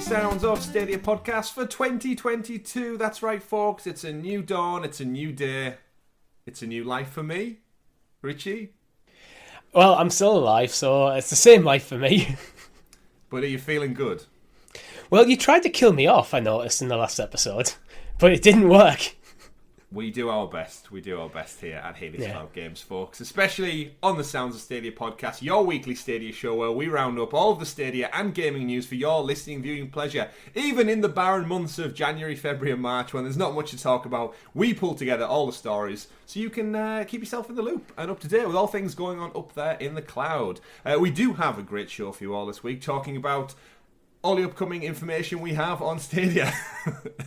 sounds of Stadia Podcast for 2022. That's right, folks. It's a new dawn. It's a new day. It's a new life for me. Richie? Well, I'm still alive, so it's the same life for me. But are you feeling good? Well, you tried to kill me off, I noticed, in the last episode. But it didn't work. We do our best. We do our best here at Helix Cloud Games, folks. Especially on the Sounds of Stadia podcast, your weekly Stadia show where we round up all of the Stadia and gaming news for your listening, viewing pleasure. Even in the barren months of January, February and March when there's not much to talk about, we pull together all the stories so you can keep yourself in the loop and up to date with all things going on up there in the cloud. We do have a great show for you all this week, talking about all the upcoming information we have on Stadia.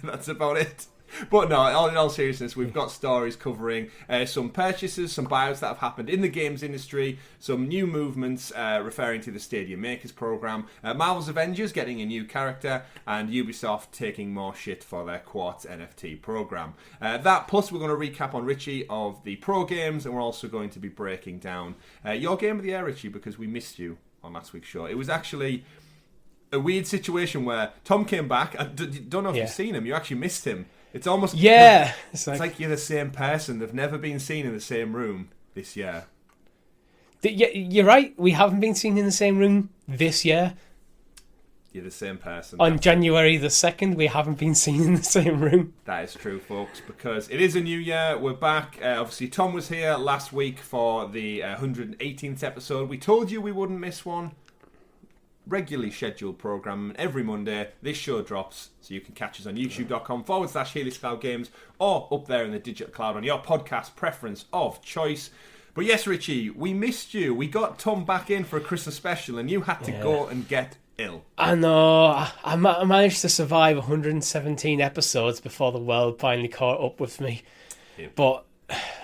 That's about it. But no, in all seriousness, we've got stories covering some purchases, some buyouts that have happened in the games industry, some new movements referring to the Stadia Makers program, Marvel's Avengers getting a new character, and Ubisoft taking more shit for their Quartz NFT program. That plus we're going to recap on Richie of the pro games, and we're also going to be breaking down your game of the year, Richie, because we missed you on last week's show. It was actually a weird situation where Tom came back. I don't know if you've seen him. You actually missed him. It's almost... Yeah. It's like you're the same person. They've never been seen in the same room this year. You're right. We haven't been seen in the same room this year. You're the same person. On January the 2nd, we haven't been seen in the same room. That is true, folks, because it is a new year. We're back. Obviously, Tom was here last week for the 118th episode. We told you we wouldn't miss one. Regularly scheduled program every Monday. This show drops, so you can catch us on youtube.com/Helix Cloud Games or up there in the digital cloud on your podcast preference of choice. But yes, Richie, we missed you. We got Tom back in for a Christmas special, and you had to go and get ill. I know. I managed to survive 117 episodes before the world finally caught up with me. Yeah. But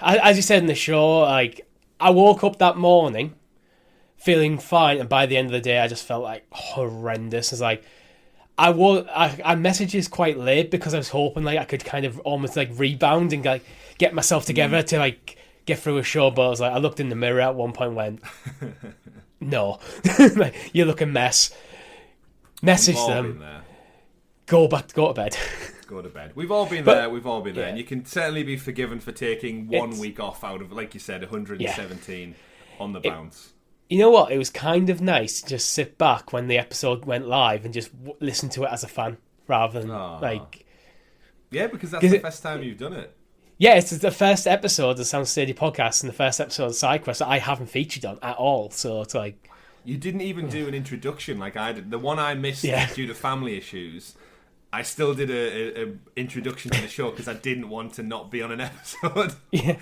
as you said in the show, like I woke up that morning feeling fine, and by the end of the day, I just felt like horrendous. It's like I messages quite late because I was hoping like I could kind of almost like rebound and like get myself together to like get through a show. But I was like, I looked in the mirror at one point, and went, no, like, you look a mess. Message them. Go to bed. Go to bed. We've all been there. We've all been there, and you can certainly be forgiven for taking 1 week off out of, like you said, 117 on the bounce. You know what? It was kind of nice to just sit back when the episode went live and just listen to it as a fan rather than like... Yeah, because that's the first time you've done it. Yeah, it's the first episode of the Sound Stadia podcast and the first episode of SideQuest that I haven't featured on at all. So it's like... You didn't even do an introduction like I did. The one I missed due to family issues, I still did a introduction to the show because I didn't want to not be on an episode. Yeah.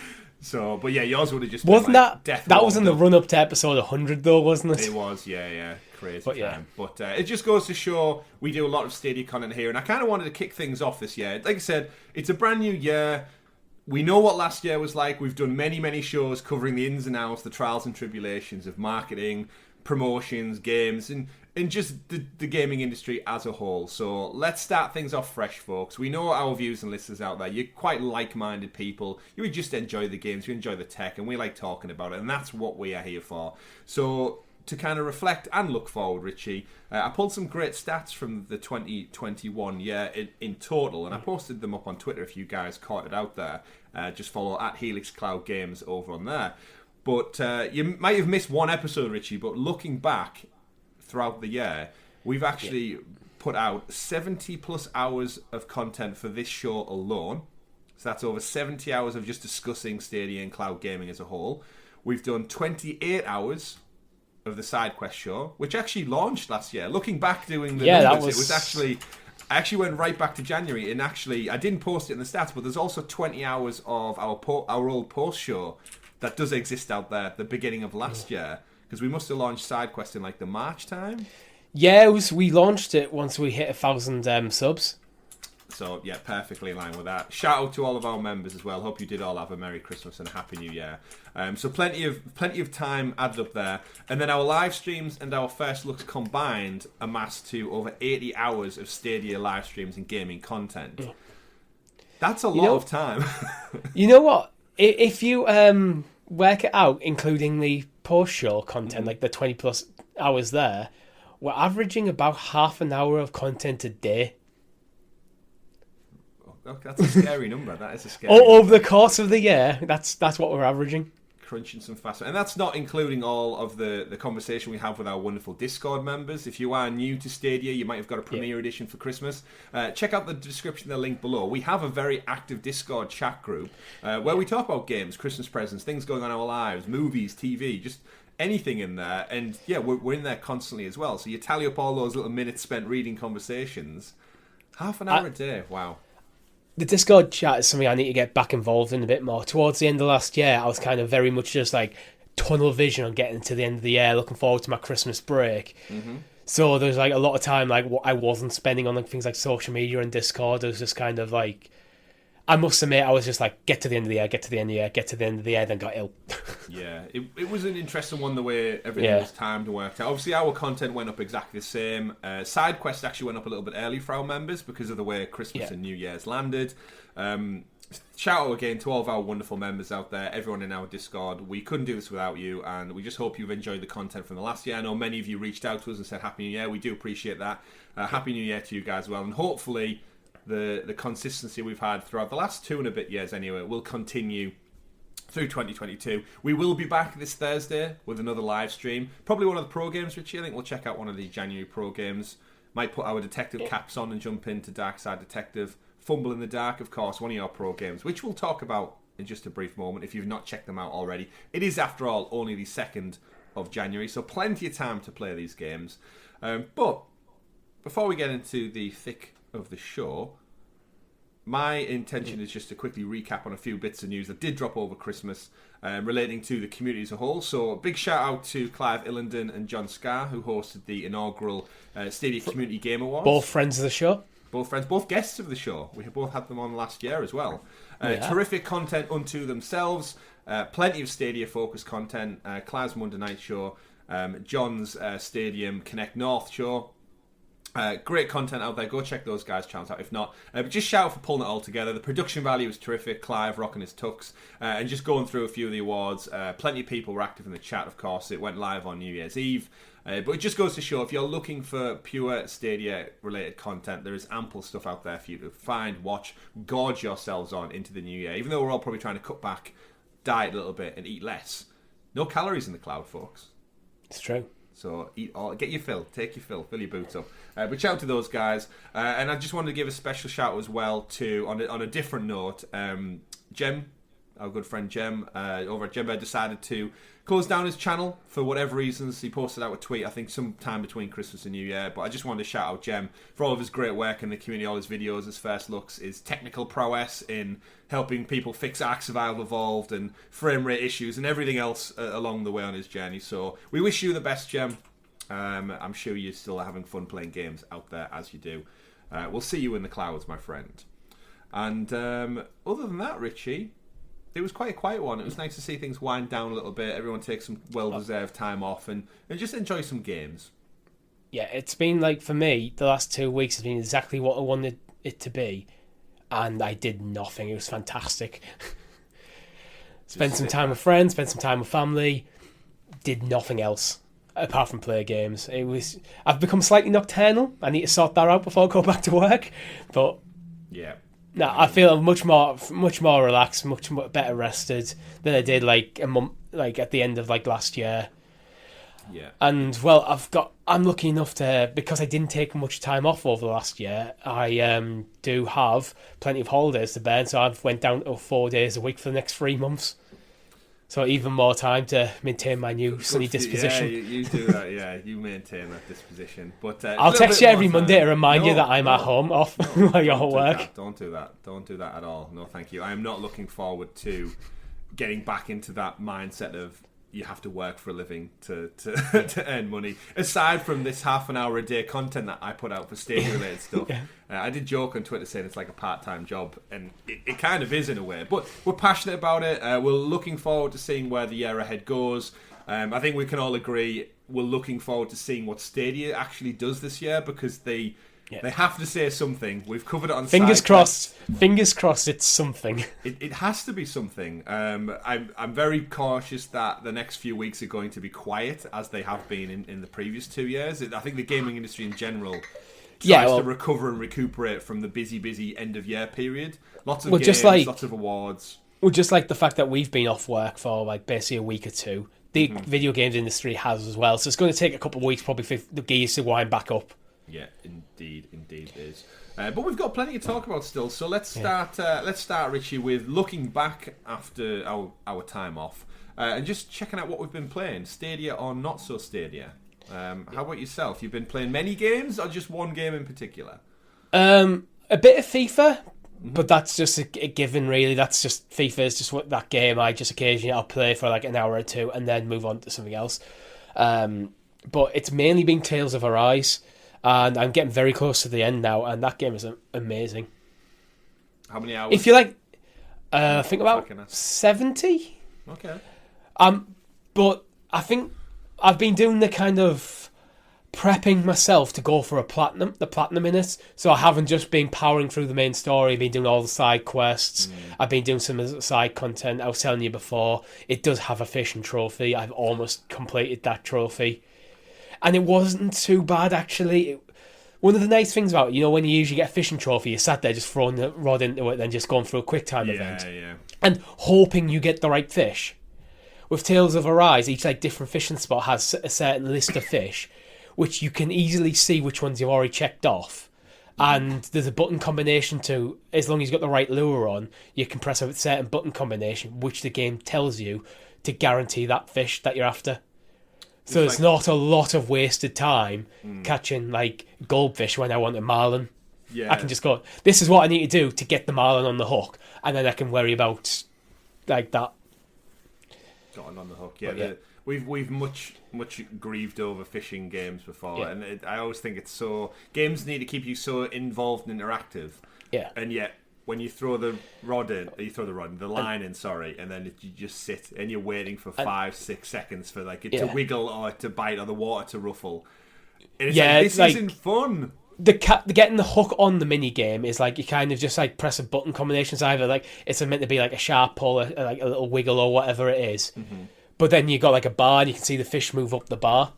So, but yeah, yours would have just wasn't been like that was in the run up to episode 100 though, wasn't it? It was, yeah, crazy but, time. But it just goes to show we do a lot of Stadia content here, and I kind of wanted to kick things off this year. Like I said, it's a brand new year. We know what last year was like. We've done many shows covering the ins and outs, the trials and tribulations of marketing, promotions, games, and just the gaming industry as a whole. So let's start things off fresh, folks. We know our viewers and listeners out there, you're quite like-minded people. You just enjoy the games, you enjoy the tech, and we like talking about it, and that's what we are here for. So to kind of reflect and look forward, Richie, I pulled some great stats from the 2021 year in total, and I posted them up on Twitter if you guys caught it out there. Just follow at Helix Cloud Games over on there. But you might have missed one episode, Richie, but looking back throughout the year, we've actually put out 70 plus hours of content for this show alone. So that's over 70 hours of just discussing Stadia and cloud gaming as a whole. We've done 28 hours of the SideQuest show, which actually launched last year. Looking back doing the numbers, it was actually... I actually went right back to January, and actually, I didn't post it in the stats, but there's also 20 hours of our old post show that does exist out there at the beginning of last year. Because we must have launched SideQuest in like the March time. Yeah, we launched it once we hit 1,000 subs. So yeah, perfectly in line with that. Shout out to all of our members as well. Hope you did all have a Merry Christmas and a Happy New Year. So plenty of time added up there. And then our live streams and our first looks combined amassed to over 80 hours of Stadia live streams and gaming content. That's a lot of time. You know what? If you work it out, including the post-show content, like the 20 plus hours there, we're averaging about half an hour of content a day. Oh, that's a scary number. That is a scary Over the course of the year, that's what we're averaging. Crunching some fast, and that's not including all of the conversation we have with our wonderful Discord members. If you are new to Stadia, you might have got a premiere edition for Christmas. Check out the description, the link below. We have a very active Discord chat group where we talk about games, Christmas presents, things going on in our lives, movies, TV, just anything in there. And yeah, we're in there constantly as well. So you tally up all those little minutes spent reading conversations. Half an hour a day. Wow. The Discord chat is something I need to get back involved in a bit more. Towards the end of last year, I was kind of very much just like tunnel vision on getting to the end of the year, looking forward to my Christmas break. Mm-hmm. So there's like a lot of time like what I wasn't spending on like things like social media and Discord. It was just kind of like, I must admit, I was just like, get to the end of the year, get to the end of the year, get to the end of the year, then got ill. Yeah, it was an interesting one, the way everything was timed and worked out. Obviously, our content went up exactly the same. SideQuest actually went up a little bit early for our members because of the way Christmas and New Year's landed. Shout out again to all of our wonderful members out there, everyone in our Discord. We couldn't do this without you, and we just hope you've enjoyed the content from the last year. I know many of you reached out to us and said Happy New Year. We do appreciate that. Happy New Year to you guys as well, and hopefully the consistency we've had throughout the last 2 and a bit years anyway will continue through 2022. We will be back this Thursday with another live stream. Probably one of the pro games, Richie. I think we'll check out one of the January pro games. Might put our detective caps on and jump into Dark Side Detective. Fumble in the Dark, of course, one of your pro games, which we'll talk about in just a brief moment if you've not checked them out already. It is, after all, only the 2nd of January, so plenty of time to play these games. But before we get into the thick of the show, my intention is just to quickly recap on a few bits of news that did drop over Christmas relating to the community as a whole. So a big shout out to Clive Illenden and John Scarr, who hosted the inaugural Stadia Community Game Awards. Both friends of the show. Both friends, both guests of the show. We have both had them on last year as well. Terrific content unto themselves. Plenty of Stadia-focused content. Clive's Monday night show. John's Stadium Connect North show. Great content out there. Go check those guys' channels out if not. But just shout out for pulling it all together. The production value was terrific. Clive rocking his tux. And just going through a few of the awards. Plenty of people were active in the chat, of course. It went live on New Year's Eve. But it just goes to show, if you're looking for pure Stadia-related content, there is ample stuff out there for you to find, watch, gorge yourselves on into the new year. Even though we're all probably trying to cut back, diet a little bit, and eat less. No calories in the cloud, folks. It's true. So eat all, get your fill, take your fill your boots up. But shout out to those guys. And I just wanted to give a special shout as well to, on a different note, Jem, our good friend Jem, over at Jembear, decided to close down his channel for whatever reasons. He posted out a tweet, I think, sometime between Christmas and New Year. But I just wanted to shout out Jem for all of his great work in the community, all his videos, his first looks, his technical prowess in helping people fix Ark Survival Evolved and frame rate issues and everything else along the way on his journey. So we wish you the best, Jem. I'm sure you're still having fun playing games out there as you do. We'll see you in the clouds, my friend. And other than that, Richie, it was quite a quiet one. It was nice to see things wind down a little bit. Everyone take some well-deserved time off and just enjoy some games. Yeah, it's been like, for me, the last 2 weeks has been exactly what I wanted it to be. And I did nothing. It was fantastic. Spent some time with friends, spent some time with family. Did nothing else apart from play games. I've become slightly nocturnal. I need to sort that out before I go back to work. But yeah. No, I feel much more relaxed, much better rested than I did like a month, like at the end of like last year. Yeah. And well, I'm lucky enough to, because I didn't take much time off over the last year. I do have plenty of holidays to burn, so I've went down to 4 days a week for the next 3 months. So even more time to maintain my new sunny disposition. Yeah, you do that. Yeah, you maintain that disposition. But I'll text you every Monday to remind you that I'm at home off while you're at work. Don't do that. Don't do that at all. No, thank you. I am not looking forward to getting back into that mindset of you have to work for a living to earn money. Aside from this half an hour a day content that I put out for Stadia related stuff, yeah. I did joke on Twitter saying it's like a part-time job, and it kind of is in a way. But we're passionate about it. We're looking forward to seeing where the year ahead goes. I think we can all agree we're looking forward to seeing what Stadia actually does this year, because they Yeah. They have to say something. We've covered it on Fingers SideQuest. crossed. Fingers crossed it's something. It has to be something. I'm very cautious that the next few weeks are going to be quiet, as they have been in the previous 2 years. I think the gaming industry in general tries to recover and recuperate from the busy end-of-year period. Lots of games, lots of awards. Well, just like the fact that we've been off work for like basically a week or two, the video games industry has as well. So it's going to take a couple of weeks probably for the gears to wind back up. Yeah, indeed it is. But we've got plenty to talk about still. So let's start, Richie, with looking back after our time off and just checking out what we've been playing, Stadia or not so Stadia. How about yourself? You've been playing many games or just one game in particular? A bit of FIFA, but that's just a given, really. That's just FIFA is just what that game. I just occasionally I'll play for like an hour or two and then move on to something else. But it's mainly been Tales of Arise. And I'm getting very close to the end now, and that game is amazing. How many hours? If you like, I think about 70. Okay. But I think I've been doing the kind of prepping myself to go for the platinum in it. So I haven't just been powering through the main story. I've been doing all the side quests. I've been doing some of the side content. I was telling you before, it does have a fishing trophy. I've almost completed that trophy. And it wasn't too bad, actually. One of the nice things about it, when you usually get a fishing trophy, you're sat there just throwing the rod into it and then just going through a quick time event. Yeah. And hoping you get the right fish. With Tales of Arise, each different fishing spot has a certain list of fish, which you can easily see which ones you've already checked off. And there's a button combination to, as long as you've got the right lure on, you can press a certain button combination, which the game tells you to guarantee that fish that you're after. So it's not a lot of wasted time catching goldfish when I want a marlin. Yeah. I can just go, this is what I need to do to get the marlin on the hook, and then I can worry about that. Got it on the hook. Yeah. We've much grieved over fishing games before, and I always think it's so games need to keep you so involved and interactive. Yeah. And yet, when you throw the line in, and then you just sit and you're waiting for 5-6 seconds for it to wiggle or to bite or the water to ruffle. And it's this isn't fun. Getting the hook on the mini game is you kind of just press a button combinations. Either it's meant to be a sharp pull, or a little wiggle or whatever it is. Mm-hmm. But then you got a bar and you can see the fish move up the bar.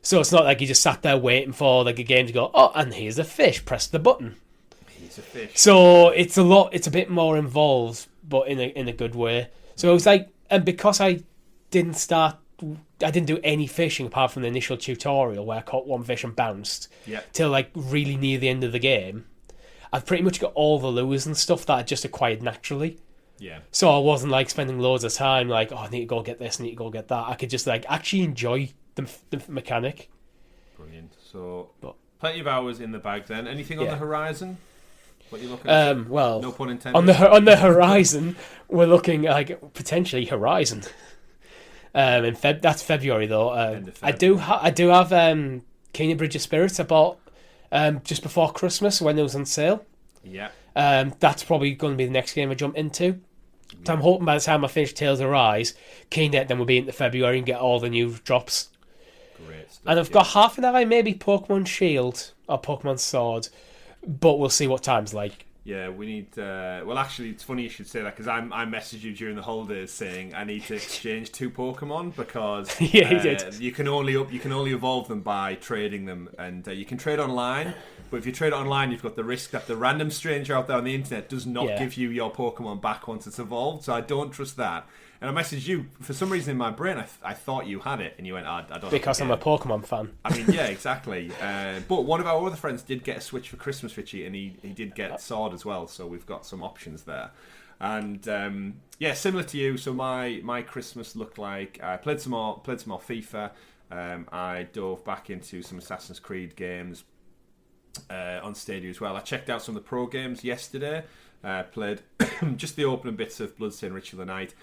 So it's not like you just sat there waiting for a game to go, oh, and here's a fish, press the button. He's a fish. So it's a bit more involved, but in a good way. So it was and because I didn't do any fishing apart from the initial tutorial where I caught one fish and bounced till really near the end of the game. I've pretty much got all the lures and stuff that I just acquired naturally. Yeah. So I wasn't spending loads of time I need to go get this, I need to go get that. I could just actually enjoy the mechanic. Brilliant. So plenty of hours in the bag then. Anything on the horizon? What are you looking at? Well, no pun intended. On the horizon, we're looking potentially Horizon. That's February though. End of Feb. I do have Kingdom Bridge of Spirits I bought just before Christmas when it was on sale. Yeah. That's probably going to be the next game I jump into. So I'm hoping by the time I finish Tales of Rise, Kingdom then will be into February and get all the new drops. Great stuff. And I've got half an hour maybe Pokemon Shield or Pokemon Sword, but we'll see what time's like. Yeah, we need. Well, actually, it's funny you should say that because I messaged you during the holidays saying I need to exchange 2 Pokemon because you did. You can only evolve them by trading them, and you can trade online. But if you trade online, you've got the risk that the random stranger out there on the internet does not give you your Pokemon back once it's evolved. So I don't trust that. And I messaged you for some reason in my brain. I thought you had it, and you went, I don't. Because I'm a Pokemon fan. I mean, yeah, exactly. But one of our other friends did get a Switch for Christmas, Richie, and he did get Sword as well. So we've got some options there. And similar to you. So my Christmas looked like I played some more FIFA. I dove back into some Assassin's Creed games on Stadia as well. I checked out some of the pro games yesterday. Played just the opening bits of Bloodstained Ritual of the Night.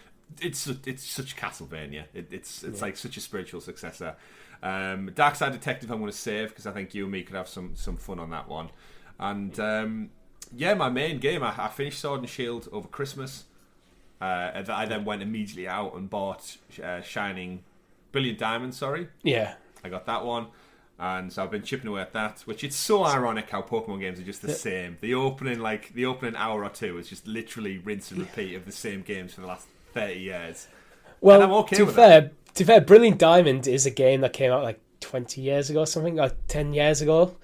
It's such Castlevania. It's like such a spiritual successor. Dark Side Detective I'm going to save because I think you and me could have some fun on that one. And my main game I finished Sword and Shield over Christmas. I then went immediately out and bought Shining Brilliant Diamond. Sorry. Yeah. I got that one. And so I've been chipping away at that, which it's so ironic how Pokemon games are just the same. The opening hour or two is just literally rinse and repeat of the same games for the last 30 years. Well, and I'm okay to with be fair, Brilliant Diamond is a game that came out like 20 years ago or something, or 10 years ago.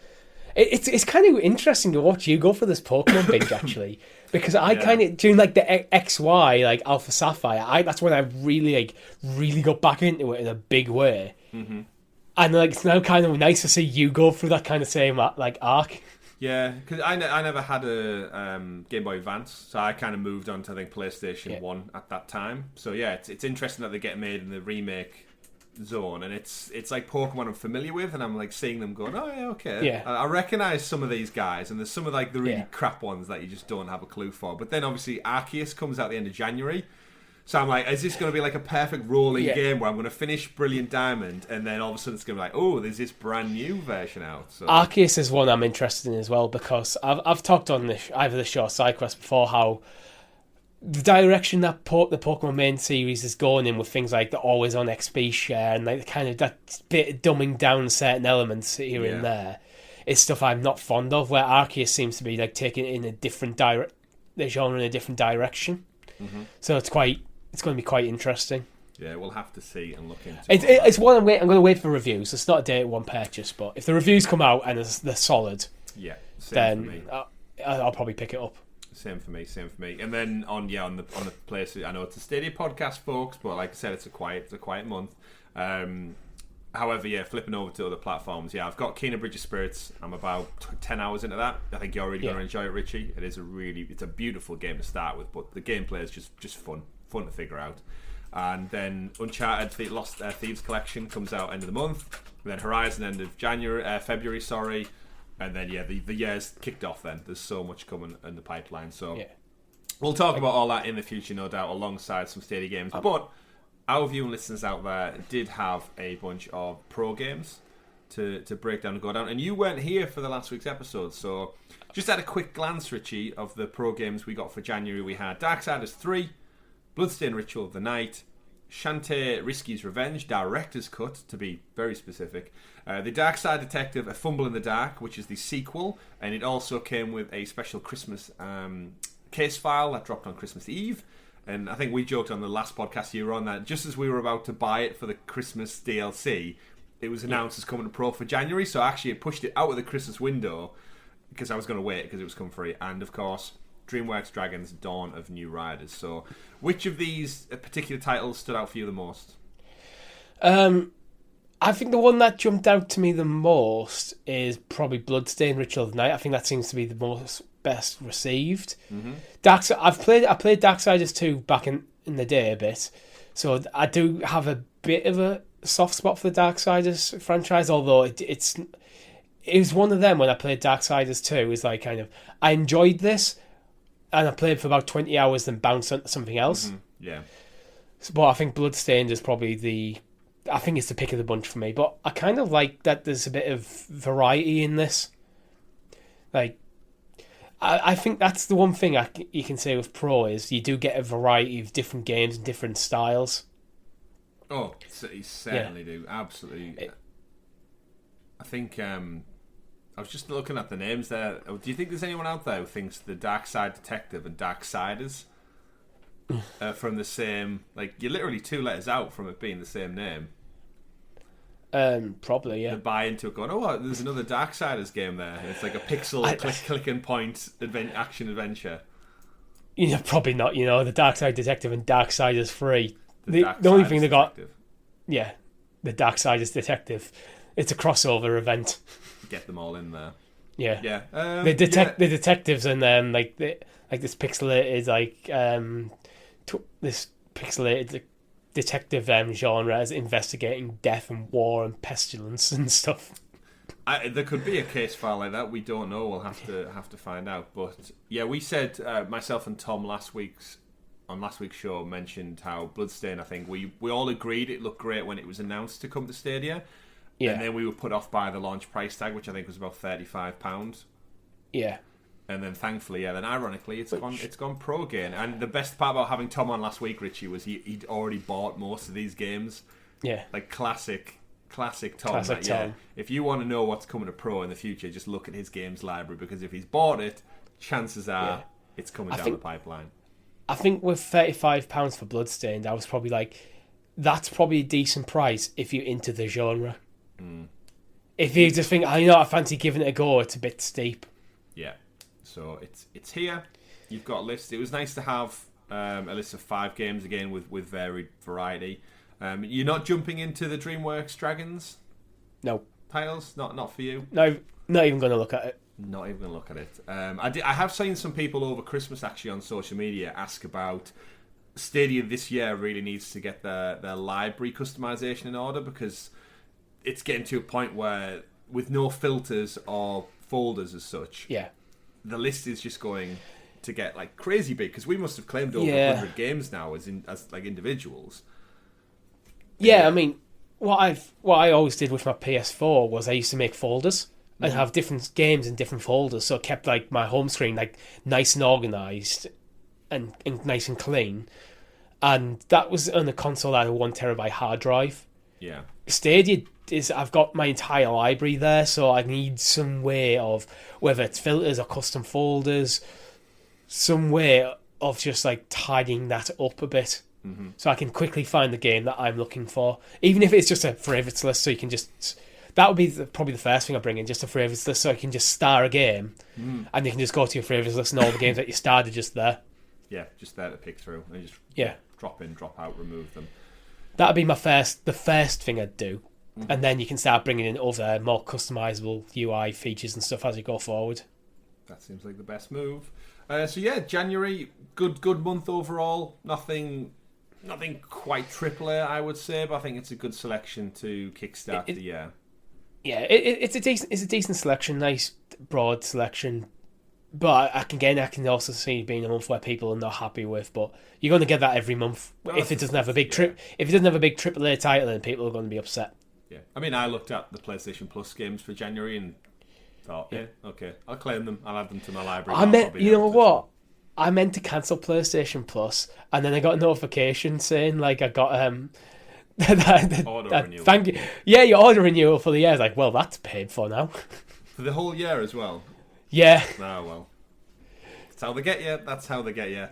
It's kind of interesting to watch you go for this Pokemon binge, actually. Because I kind of, during like the XY, like Alpha Sapphire, that's when I really got back into it in a big way. Mm-hmm. And like it's now kind of nice to see you go through that kind of same like arc. Yeah, because I never had a Game Boy Advance, so I kind of moved on to I think PlayStation 1 at that time. So yeah, it's interesting that they get made in the remake zone, and it's like Pokemon I'm familiar with, and I'm like seeing them going, oh yeah, okay. Yeah. I recognise some of these guys, and there's some of like the really crap ones that you just don't have a clue for. But then obviously Arceus comes out at the end of January. So I'm like, is this going to be like a perfect rolling game where I'm going to finish Brilliant Diamond and then all of a sudden it's going to be like, oh, there's this brand new version out. So Arceus is one I'm interested in as well because I've talked on either the show or SideQuest before how the direction that the Pokemon main series is going in with things like the always on XP share and like kind of that bit of dumbing down certain elements here and there is stuff I'm not fond of, where Arceus seems to be like taking it in a different the genre in a different direction. Mm-hmm. So it's going to be quite interesting. Yeah, we'll have to see and look into it. It's one I'm going to wait for reviews. It's not a day one purchase, but if the reviews come out and they're solid, then I'll probably pick it up. Same for me. And then on the place, I know it's a Stadia podcast, folks, but like I said, it's a quiet month. However, flipping over to other platforms, I've got Kena Bridge of Spirits. I'm about 10 hours into that. I think you're really going to enjoy it, Richie. It's a beautiful game to start with, but the gameplay is just fun to figure out. And then Uncharted the Lost Thieves Collection comes out end of the month. And then Horizon end of February, sorry. And then the year's kicked off. Then there's so much coming in the pipeline. So we'll talk about all that in the future, no doubt, alongside some Stadia games. But our viewing listeners out there did have a bunch of pro games to break down and go down. And you weren't here for the last week's episode, so just at a quick glance, Richie, of the pro games we got for January, we had Darksiders 3, Bloodstained Ritual of the Night, Shantae Risky's Revenge, Director's Cut, to be very specific, The Dark Side Detective, A Fumble in the Dark, which is the sequel, and it also came with a special Christmas case file that dropped on Christmas Eve. And I think we joked on the last podcast you were on that just as we were about to buy it for the Christmas DLC, it was announced as coming to Pro for January, so actually it pushed it out of the Christmas window because I was going to wait because it was coming free. And of course, DreamWorks Dragons Dawn of New Riders. So which of these particular titles stood out for you the most? I think the one that jumped out to me the most is probably Bloodstained Ritual of the Night. I think that seems to be the best received. Mm-hmm. I played Darksiders 2 back in the day a bit, so I do have a bit of a soft spot for the Darksiders franchise, although it was one of them when I played Darksiders 2 is like kind of I enjoyed this and I played for about 20 hours then bounced onto something else. Mm-hmm. Yeah. But I think Bloodstained is probably I think it's the pick of the bunch for me, but I kind of like that there's a bit of variety in this. Like, I think that's the one thing you can say with Pro is you do get a variety of different games and different styles. Oh, you certainly do. Absolutely. I think I was just looking at the names there. Do you think there's anyone out there who thinks the Dark Side Detective and Darksiders from the same, like, you're literally 2 letters out from it being the same name? Probably, yeah. They buy into it going, oh, there's another Darksiders game there. And it's like a pixel click and point action adventure. Probably not, the Darkside Detective and Darksiders 3. The only thing they got... Yeah, the Darksiders Detective. It's a crossover event. Get them all in there. Yeah. Yeah. The detectives and this pixelated, this pixelated detective genre is investigating death and war and pestilence and stuff. There could be a case file like that. We don't know. We'll have to find out. But yeah, we said myself and Tom last week's show mentioned how Bloodstained. I think we all agreed it looked great when it was announced to come to Stadia. Yeah. And then we were put off by the launch price tag, which I think was about £35. Yeah. And then thankfully, then ironically, it's gone pro again. And the best part about having Tom on last week, Richie, was he'd already bought most of these games. Yeah. Like classic Classic Tom. Classic Tom. Yeah. If you want to know what's coming to Pro in the future, just look at his games library, because if he's bought it, chances are it's coming down the pipeline. I think with £35 for Bloodstained, I was probably like, that's probably a decent price if you're into the genre. If you just think, I fancy giving it a go, it's a bit steep. Yeah. So it's here. You've got a list. It was nice to have a list of 5 games again with varied variety. You're not jumping into the DreamWorks Dragons? No. Titles? Not for you? No, not even going to look at it. Not even going to look at it. I have seen some people over Christmas actually on social media ask about Stadia this year really needs to get their library customization in order, because it's getting to a point where with no filters or folders as such, the list is just going to get like crazy big, because we must have claimed over 100 games now as like individuals. Yeah, I mean, what I always did with my PS4 was I used to make folders and have different games in different folders, so it kept like my home screen like nice and organised and nice and clean. And that was on a console that had a 1 terabyte hard drive. Yeah. Stadia I've got my entire library there, so I need some way of, whether it's filters or custom folders, some way of just like tidying that up a bit. So I can quickly find the game that I'm looking for, even if it's just a favourites list. So you can just, that would be probably the first thing I bring in, just a favourites list, so I can just star a game, and you can just go to your favourites list and all the games that you started just there. Yeah, just there to pick through and just drop in, drop out, remove them. That'd be the first thing I'd do, and then you can start bringing in other more customizable UI features and stuff as you go forward. That seems like the best move. January, good month overall. Nothing quite AAA, I would say, but I think it's a good selection to kickstart the year. Yeah, it's a decent selection, nice broad selection. But I can also see being a month where people are not happy with. But you're going to get that every month. If it doesn't have a big if it doesn't have a big AAA title, then people are going to be upset. Yeah, I mean, I looked at the PlayStation Plus games for January and thought, okay, I'll claim them. I'll add them to my library. You know what? I meant to cancel PlayStation Plus, and then I got a notification saying like I got order renewal. Thank you. Yeah, your order renewal for the year. I was like, well, that's paid for now. For the whole year as well. Yeah. Oh well. That's how they get you. That's how they get you.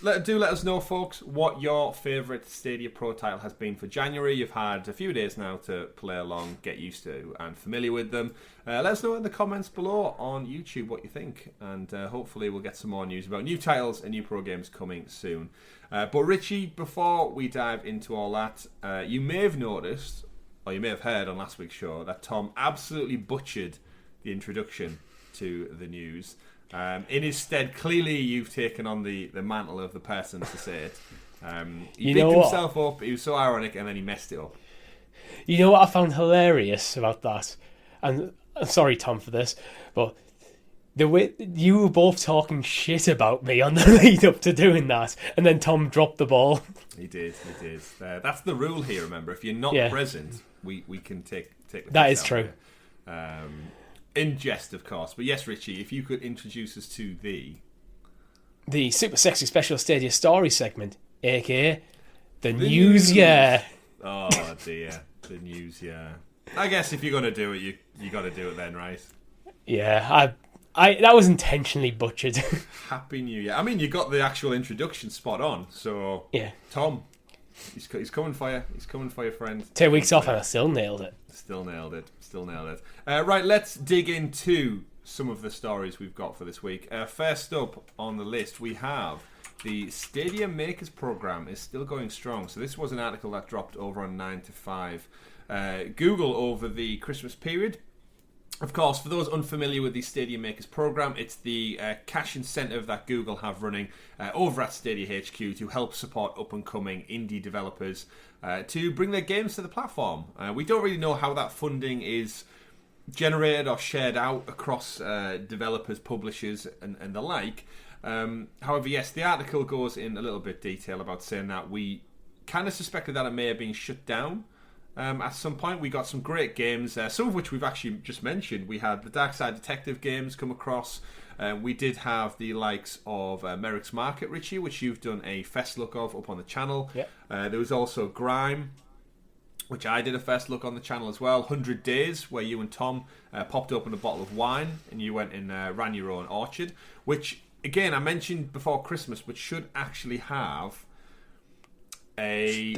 Let us know, folks, what your favourite Stadia Pro title has been for January. You've had a few days now to play along, get used to, and familiar with them. Let us know in the comments below on YouTube what you think, and hopefully we'll get some more news about new titles and new pro games coming soon. But Richie, before we dive into all that, you may have noticed, or you may have heard on last week's show, that Tom absolutely butchered the introduction to the news. In his stead, clearly you've taken on the mantle of the person to say it. He picked himself up, he was so ironic, and then he messed it up. You know what I found hilarious about that? And I'm sorry, Tom, for this, but the way you were both talking shit about me on the lead up to doing that, and then Tom dropped the ball. He did. That's the rule here, remember. If you're not present, we can take the that is true. In jest, of course. But yes, Richie, if you could introduce us to the super sexy special Stadia story segment, aka the news year. Oh dear, the news year. I guess if you're gonna do it, you got to do it then, right? Yeah, I that was intentionally butchered. Happy New Year. I mean, you got the actual introduction spot on. So yeah, Tom, he's coming for you. He's coming for your friend. 2 weeks off, and I still nailed it. Still nailed it. Right, let's dig into some of the stories we've got for this week. First up on the list, we have the Stadia Makers Program is still going strong. So this was an article that dropped over on 9 to 5. Google over the Christmas period. Of course, for those unfamiliar with the Stadia Makers Program, it's the cash incentive that Google have running over at Stadia HQ to help support up-and-coming indie developers to bring their games to the platform. We don't really know how that funding is generated or shared out across developers, publishers, and the like. However, yes, the article goes in a little bit detail about saying that we kind of suspected that it may have been shut down. At some point, we got some great games, some of which we've actually just mentioned. We had the Dark Side Detective games come across. We did have the likes of Merrick's Market, Richie, which you've done a fest look of up on the channel. Yep. There was also Grime, which I did a first look on the channel as well. 100 Days, where you and Tom popped open a bottle of wine and you went and ran your own orchard, which, again, I mentioned before Christmas, but should actually have a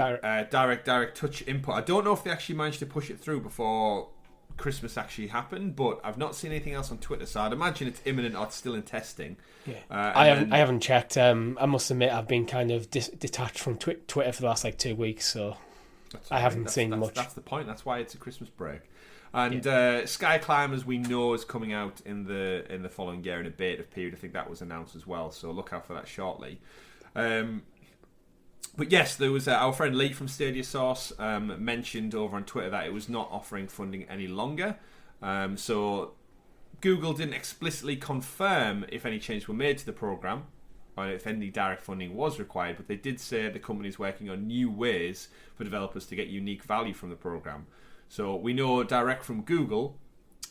direct touch input. I don't know if they actually managed to push it through before Christmas actually happened, but I've not seen anything else on Twitter, so I'd imagine it's imminent or it's still in testing. Yeah, I haven't checked. I must admit, I've been kind of detached from Twitter for the last 2 weeks, so I haven't seen much. That's the point. That's why it's a Christmas break. And Sky Climbers, we know, is coming out in the following year in a beta period. I think that was announced as well, so look out for that shortly. But yes, there was our friend Lee from Stadia Source mentioned over on Twitter that it was not offering funding any longer. So Google didn't explicitly confirm if any changes were made to the program or if any direct funding was required, but they did say the company is working on new ways for developers to get unique value from the program. So we know direct from Google,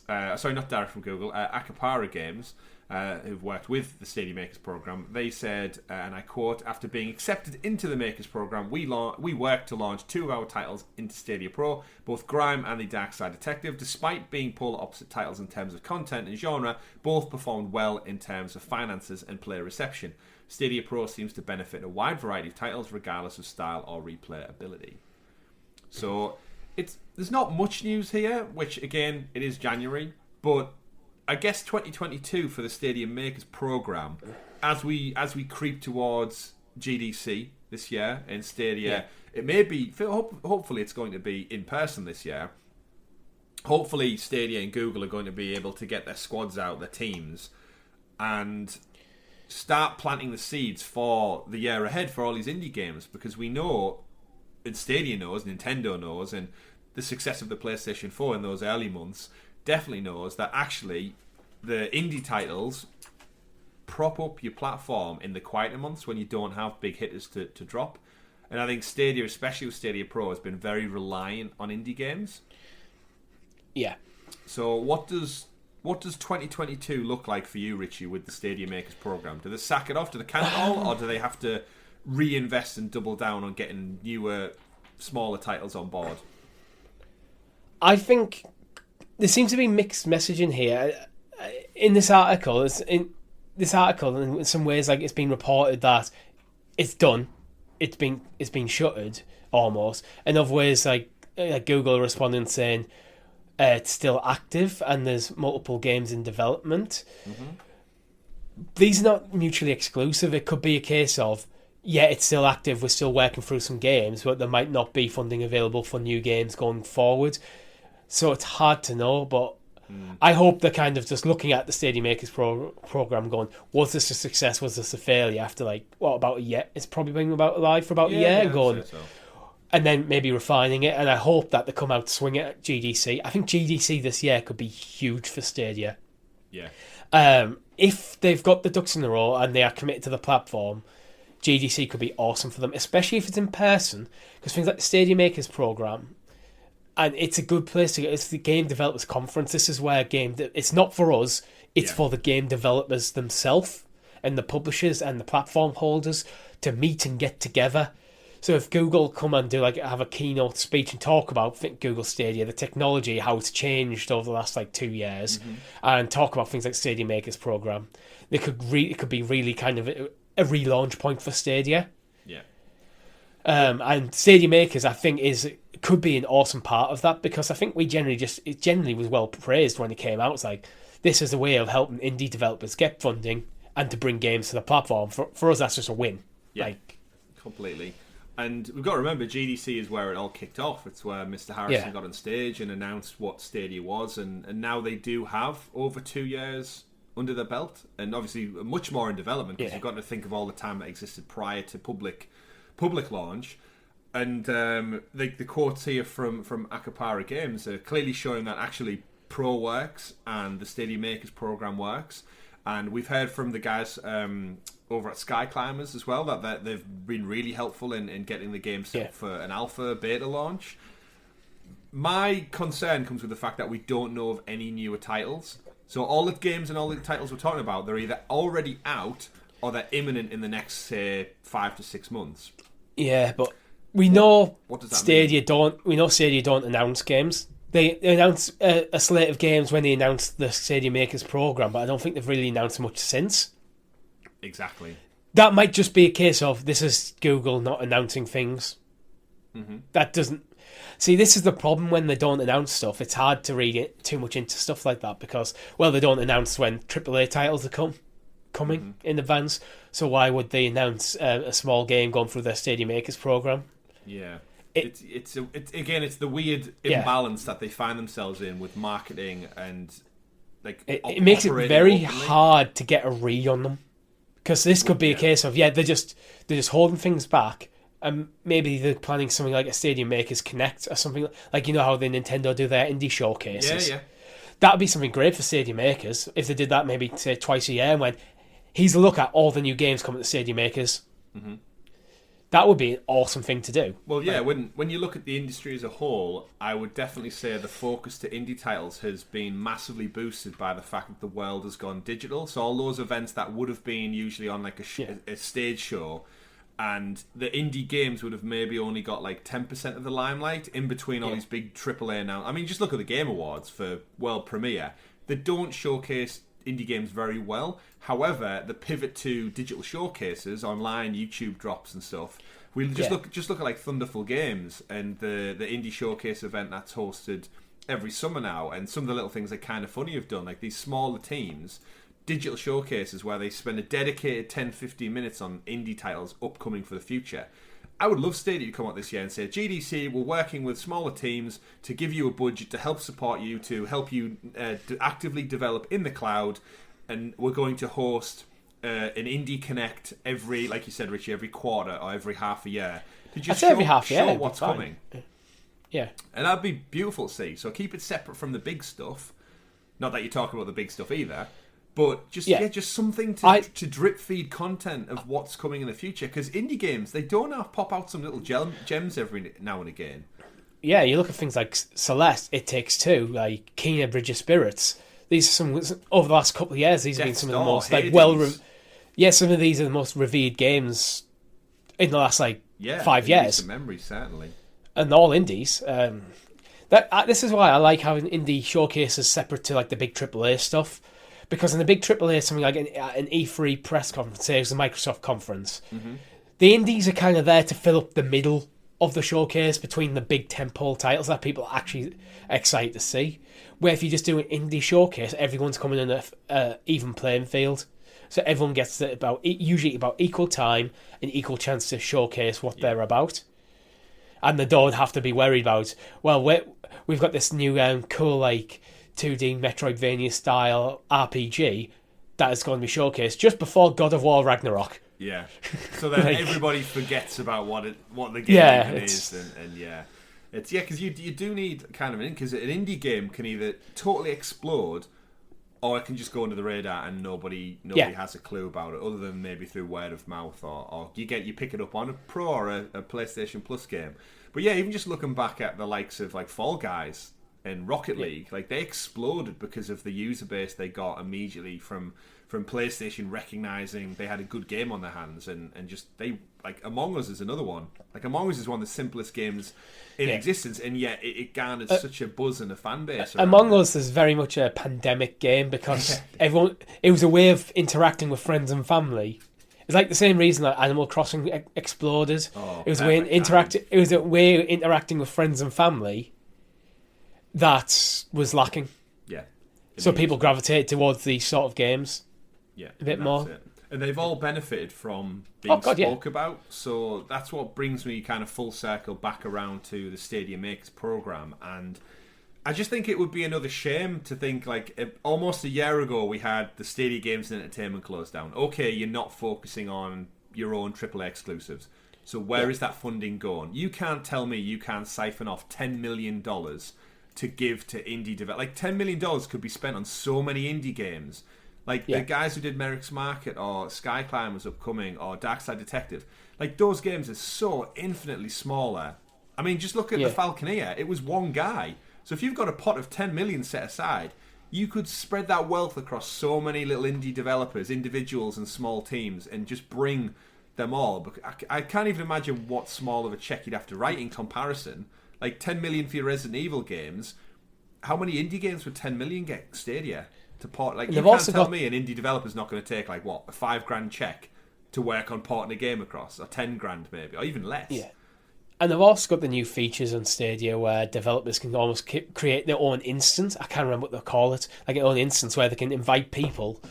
Acapara Games, who've worked with the Stadia Makers program, they said, and I quote, "After being accepted into the Makers program, we worked to launch 2 of our titles into Stadia Pro, both Grime and The Dark Side Detective. Despite being polar opposite titles in terms of content and genre, both performed well in terms of finances and player reception. Stadia Pro seems to benefit a wide variety of titles, regardless of style or replayability." So there's not much news here, which, again, it is January, but I guess 2022 for the Stadia Makers program, as we creep towards GDC this year in Stadia, it may be, hopefully it's going to be in person this year. Hopefully Stadia and Google are going to be able to get their squads out, their teams, and start planting the seeds for the year ahead for all these indie games, because we know, and Stadia knows, Nintendo knows, and the success of the PlayStation 4 in those early months definitely knows that actually the indie titles prop up your platform in the quieter months when you don't have big hitters to drop. And I think Stadia, especially with Stadia Pro, has been very reliant on indie games. Yeah. So what does 2022 look like for you, Richie, with the Stadia Makers program? Do they sack it off? Do they can it all? Or do they have to reinvest and double down on getting newer, smaller titles on board? I think there seems to be mixed messaging here. In this article, in some ways, it's been reported that it's done, it's been shuttered almost. In other ways, Google are responding saying it's still active and there's multiple games in development. Mm-hmm. These are not mutually exclusive. It could be a case of, it's still active, we're still working through some games, but there might not be funding available for new games going forward. So it's hard to know, but I hope they're kind of just looking at the Stadia Makers program going, was this a success, was this a failure, after about a year? It's probably been alive for about a year, going, and then maybe refining it, and I hope that they come out swing it at GDC. I think GDC this year could be huge for Stadia. Yeah. If they've got the ducks in a row and they are committed to the platform, GDC could be awesome for them, especially if it's in person, because things like the Stadia Makers program, and it's a good place to go. It's the Game Developers Conference. This is where it's not for us, it's for the game developers themselves and the publishers and the platform holders to meet and get together. So if Google come and have a keynote speech and talk about Google Stadia, the technology, how it's changed over the last 2 years, and talk about things like Stadia Makers program, it could be really kind of a relaunch point for Stadia. Yeah. And Stadia Makers, I think, could be an awesome part of that, because I think it generally was well praised when it came out. It's this is a way of helping indie developers get funding and to bring games to the platform. For us, that's just a win. Yeah, completely. And we've got to remember, GDC is where it all kicked off. It's where Mr. Harrison got on stage and announced what Stadia was, and now they do have over 2 years under their belt, and obviously much more in development, because you've got to think of all the time that existed prior to public launch. And the quotes here from Acapara Games are clearly showing that actually Pro works and the Stadia Makers program works. And we've heard from the guys over at Sky Climbers as well that they've been really helpful in getting the game set for an alpha beta launch. My concern comes with the fact that we don't know of any newer titles. So all the games and all the titles we're talking about, they're either already out or they're imminent in the next, say, 5 to 6 months. Yeah, but We know what does that Stadia mean? don't. We know Stadia don't announce games. They announce a slate of games when they announced the Stadia Makers program, but I don't think they've really announced much since. Exactly. That might just be a case of this is Google not announcing things. Mm-hmm. That doesn't. See, this is the problem when they don't announce stuff. It's hard to read it too much into stuff like that because, well, they don't announce when AAA titles are coming in advance. So why would they announce a small game going through their Stadia Makers program? Yeah. It's the weird imbalance that they find themselves in with marketing and like it makes it very hard to get a read on them because this could be a case of they're just holding things back, and maybe they're planning something like a Stadia Makers Connect or something like how the Nintendo do their indie showcases. Yeah. That'd be something great for Stadia Makers if they did that maybe say twice a year and went, here's a look at all the new games coming to Stadia Makers. Mm-hmm. That would be an awesome thing to do. Well, yeah, when you look at the industry as a whole, I would definitely say the focus to indie titles has been massively boosted by the fact that the world has gone digital. So all those events that would have been usually on like a stage show, and the indie games would have maybe only got like 10% of the limelight in between all these big AAA now. I mean, just look at the Game Awards for world premiere. They don't showcase indie games very well. However, the pivot to digital showcases, online YouTube drops and stuff. We'll just look at like Thunderful Games and the indie showcase event that's hosted every summer now, and some of the little things that Kind of Funny have done, like these smaller teams, digital showcases where they spend a dedicated 10-15 minutes on indie titles upcoming for the future. I would love Stadia to come out this year and say, GDC, we're working with smaller teams to give you a budget to help support you, to help you to actively develop in the cloud, and we're going to host an Indie Connect every, like you said, Richie, every quarter or every half a year. To just show what's coming. Yeah. And that'd be beautiful to see. So keep it separate from the big stuff. Not that you're talking about the big stuff either. But just something to drip feed content of what's coming in the future. Because indie games, they don't pop out some little gems every now and again. Yeah, you look at things like Celeste, It Takes Two, like Kena Bridge of Spirits. These are some, over the last couple of years, these have been some of the most some of these are the most revered games in the last 5 years. Some memories, certainly. And all indies. This is why I like having indie showcases separate to like the big AAA stuff. Because in the big AAA, something like an E3 press conference, say it was a Microsoft conference, the indies are kind of there to fill up the middle of the showcase between the big tentpole titles that people are actually excited to see. Where if you just do an indie showcase, everyone's coming in an even playing field. So everyone gets usually about equal time and equal chance to showcase what they're about. And they don't have to be worried about, well, we've got this new cool 2D Metroidvania style RPG that is going to be showcased just before God of War Ragnarok. Yeah. So then everybody forgets about what the game is, and it's because you do need kind of because an indie game can either totally explode, or it can just go under the radar and nobody has a clue about it, other than maybe through word of mouth, or you pick it up on a Pro or a PlayStation Plus game. But yeah, even just looking back at the likes of like Fall Guys and Rocket League, they exploded because of the user base they got immediately from PlayStation recognizing they had a good game on their hands, and just they Among Us is another one. Among Us is one of the simplest games in existence, and yet it garnered such a buzz and a fan base. Among Us is very much a pandemic game because it was a way of interacting with friends and family. It's like the same reason that Animal Crossing exploded. It was a way of interacting with friends and family that was lacking. Yeah. So people gravitated towards these sort of games. Yeah. A bit more. And they've all benefited from being spoke about. So that's what brings me kind of full circle back around to the Stadia Makers program. And I just think it would be another shame to think almost a year ago we had the Stadia Games and Entertainment closed down. Okay, you're not focusing on your own AAA exclusives. So where is that funding going? You can't tell me you can't siphon off $10 million to give to indie developers. $10 million could be spent on so many indie games. The guys who did Merrick's Market or Sky Climbers Upcoming or Darkside Detective. Those games are so infinitely smaller. I mean, just look at the Falconeer. It was one guy. So if you've got a pot of 10 million set aside, you could spread that wealth across so many little indie developers, individuals and small teams, and just bring them all, but I can't even imagine what small of a check you'd have to write in comparison. Like 10 million for your Resident Evil games. How many indie games would 10 million get Stadia to port? Like, you can't tell me an indie developer's not going to take like what, a $5,000 check to work on porting a game across, or 10 grand maybe, or even less. Yeah. And they've also got the new features on Stadia where developers can almost create their own instance. I can't remember what they call it. Like an own instance where they can invite people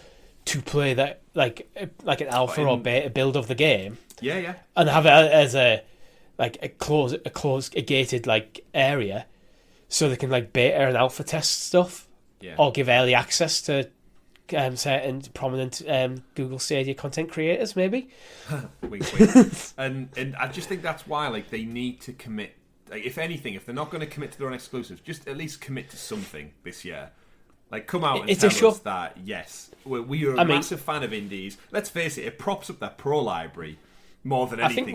to play that, like an alpha or beta build of the game. Yeah, yeah. And have it as a gated like area, so they can like beta and alpha test stuff, or give early access to certain prominent Google Stadia content creators, maybe. Wink, wink. And I just think that's why, like, they need to commit. Like, if anything, if they're not going to commit to their own exclusives, just at least commit to something this year. Like, come out and tell us that, yes, we are a massive fan of indies. Let's face it props up their pro library more than anything. I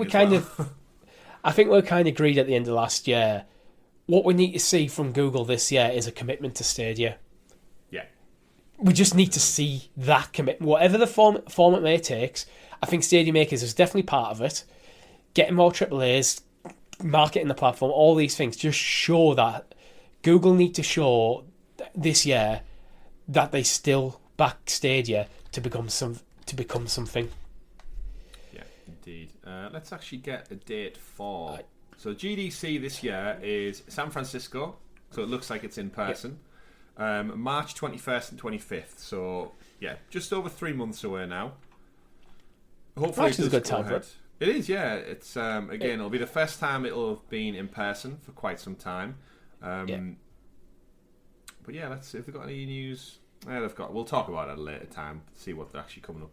think we're kind of agreed at the end of last year. What we need to see from Google this year is a commitment to Stadia. Yeah. We just need to see that commitment. Whatever the form it may take, I think Stadia Makers is definitely part of it. Getting more AAAs, marketing the platform, all these things. Just show that. Google need to show this year that they still back Stadia to become something. Yeah, indeed. Let's actually get a date for... So GDC this year is San Francisco, so it looks like it's in person. March 21st and 25th. So, yeah, just over 3 months away now. Hopefully it's a good time for it. It is, yeah. It's again, it'll be the first time it'll have been in person for quite some time. But yeah, let's see if they've got any news. Yeah, we'll talk about it at a later time, see what they're actually coming up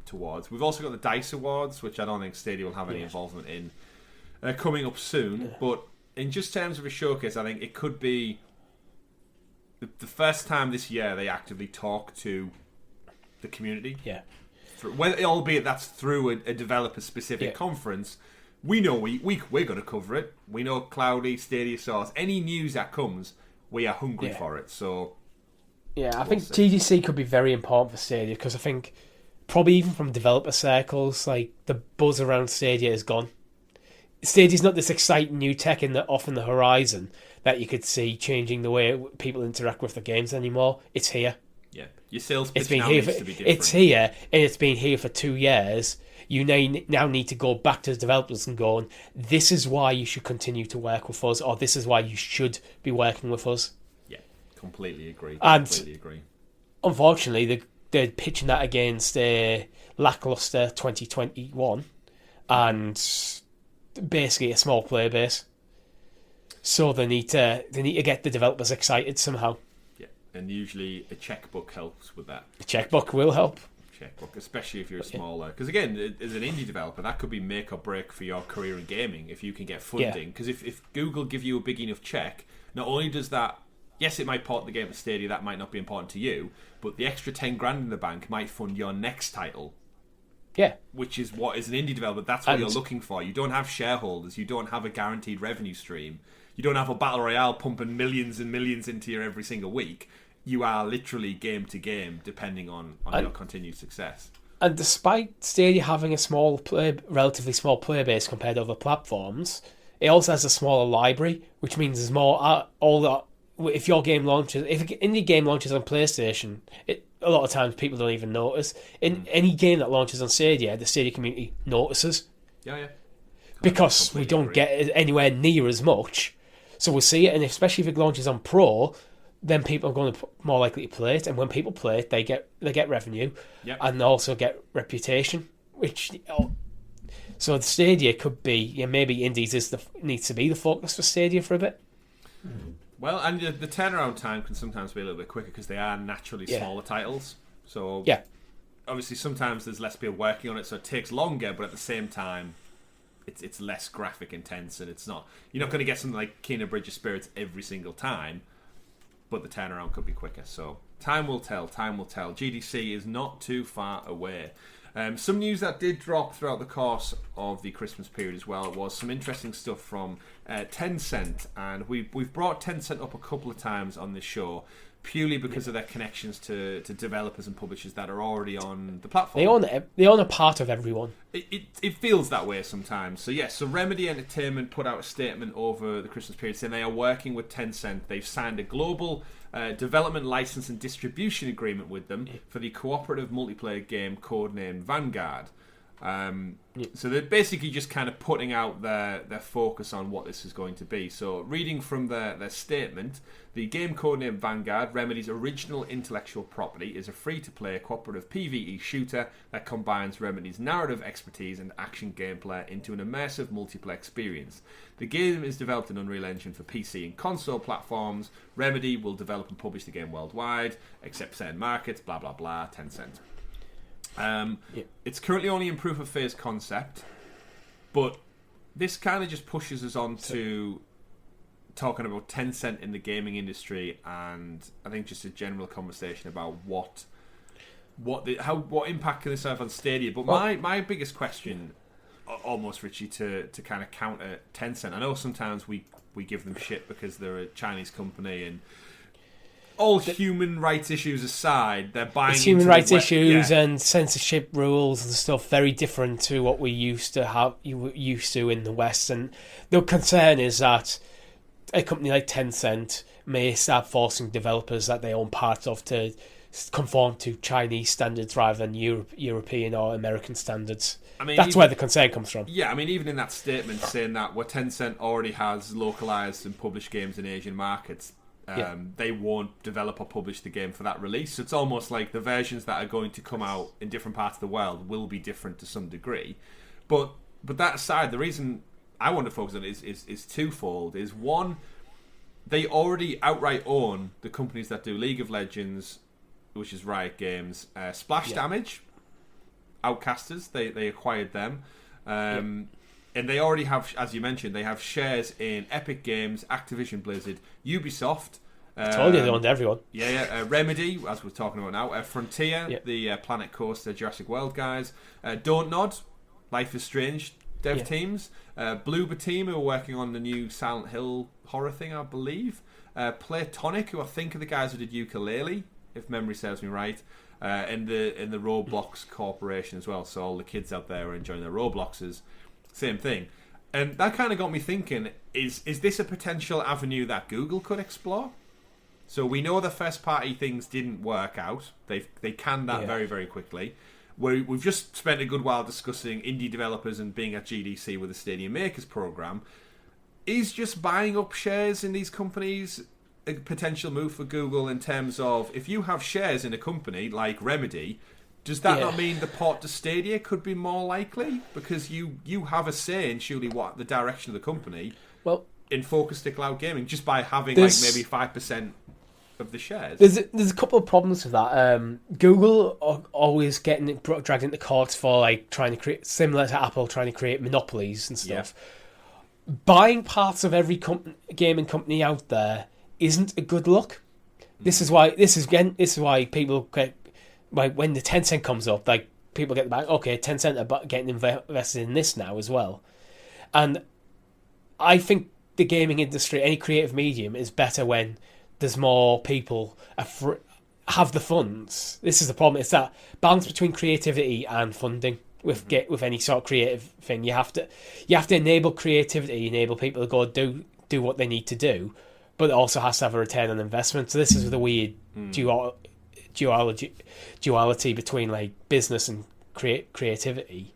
towards. We've also got the DICE Awards, which I don't think Stadia will have any involvement in, coming up soon. Yeah. But in just terms of a showcase, I think it could be the first time this year they actively talk to the community. Yeah. Albeit that's through a developer-specific conference. We know we're going to cover it. We know Cloudy, Stadia Source, any news that comes, we are hungry for it. So, I think GDC could be very important for Stadia, because I think probably even from developer circles, like, the buzz around Stadia is gone. Stadia's not this exciting new tech off in the horizon that you could see changing the way people interact with the games anymore. It's here. Yeah, your sales pitch now needs to be different. It's here, and it's been here for 2 years. You now need to go back to the developers and go, this is why you should continue to work with us, or this is why you should be working with us. Yeah, completely agree. Unfortunately, they're pitching that against a lackluster 2021 and basically a small player base. So they need to get the developers excited somehow. Yeah, and usually a checkbook helps with that. A checkbook will help. Checkbook, especially if you're a smaller, because again, as an indie developer, that could be make or break for your career in gaming if you can get funding. Because if Google give you a big enough check, not only does that, yes, it might port the game to Stadia, that might not be important to you, but the extra 10 grand in the bank might fund your next title. Yeah, which is what, as an indie developer, that's what you're looking for. You don't have shareholders, you don't have a guaranteed revenue stream, you don't have a battle royale pumping millions and millions into you every single week. You are literally game to game, depending on your continued success. And despite Stadia having a relatively small player base compared to other platforms, it also has a smaller library, which means there's more. If your game launches, if an indie game launches on PlayStation, a lot of times people don't even notice. In any game that launches on Stadia, the Stadia community notices. Yeah. Because we don't get it anywhere near as much, so we'll see it, and especially if it launches on Pro, then people are going to more likely to play it, and when people play it, they get revenue, and they also get reputation. So the Stadia could be, maybe indies needs to be the focus for Stadia for a bit. Well, and the turnaround time can sometimes be a little bit quicker because they are naturally smaller titles. So obviously sometimes there's less people working on it, so it takes longer, but at the same time, it's less graphic intense, and you're not going to get something like Kena Bridge of Spirits every single time. But the turnaround could be quicker. So time will tell. GDC is not too far away. Some news that did drop throughout the course of the Christmas period as well was some interesting stuff from Tencent. And we've brought Tencent up a couple of times on this show. purely because of their connections to developers and publishers that are already on the platform. They own a part of everyone. It feels that way sometimes. So yes, so Remedy Entertainment put out a statement over the Christmas period saying they are working with Tencent. They've signed a global development license and distribution agreement with them for the cooperative multiplayer game codenamed Vanguard. So they're basically just kind of putting out their focus on what this is going to be. So reading from their statement, the game codenamed Vanguard, Remedy's original intellectual property, is a free-to-play cooperative PvE shooter that combines Remedy's narrative expertise and action gameplay into an immersive multiplayer experience. The game is developed in Unreal Engine for PC and console platforms. Remedy will develop and publish the game worldwide, except certain markets, blah blah blah, Tencent. It's currently only in proof of phase concept, but this kind of just pushes us on to talking about Tencent in the gaming industry, and I think just a general conversation about what impact can this have on Stadia. But my biggest question, almost, Richie, to kind of counter Tencent, I know sometimes we give them shit because they're a Chinese company, and all human rights issues aside, they're buying into human rights issues yeah. and censorship rules and stuff very different to what we used to in the West. And the concern is that a company like Tencent may start forcing developers that they own parts of to conform to Chinese standards rather than European or American standards. I mean, that's where the concern comes from. Yeah, I mean, even in that statement saying that where Tencent already has localized and published games in Asian markets, they won't develop or publish the game for that release. So it's almost like the versions that are going to come out in different parts of the world will be different to some degree. But that aside, the reason I want to focus on it is twofold. Is one, they already outright own the companies that do League of Legends, which is Riot Games, Splash Damage, Outcasters, they acquired them. And they already have, as you mentioned, they have shares in Epic Games, Activision Blizzard, Ubisoft. I told you they owned everyone. Remedy, as we're talking about now. Frontier, the Planet Coaster, Jurassic World guys. Don't Nod, Life is Strange dev teams. Bloober Team, who are working on the new Silent Hill horror thing, I believe. Playtonic, who I think are the guys who did Yooka-Laylee, if memory serves me right. And the Roblox Corporation as well. So all the kids out there are enjoying their Robloxes. Same thing. And that kind of got me thinking, is this a potential avenue that Google could explore? So we know the first party things didn't work out. They canned that very, very quickly. We've just spent a good while discussing indie developers and being at GDC with the Stadia Makers program. Is just buying up shares in these companies a potential move for Google in terms of, if you have shares in a company like Remedy, does that not mean the port to Stadia could be more likely? Because you have a say in surely what the direction of the company in focus to cloud gaming, just by having like maybe 5% of the shares. There's a couple of problems with that. Google are always getting dragged into courts for like trying to create, similar to Apple, trying to create monopolies and stuff. Yeah. Buying parts of every gaming company out there isn't a good look. This is why people get, like, when the Tencent comes up, like, people get back, okay, Tencent are getting invested in this now as well. And I think the gaming industry, any creative medium, is better when there's more people have the funds. This is the problem. It's that balance between creativity and funding with any sort of creative thing. You have to enable creativity, enable people to go do what they need to do, but it also has to have a return on investment. So this is the weird duality between like business and creativity.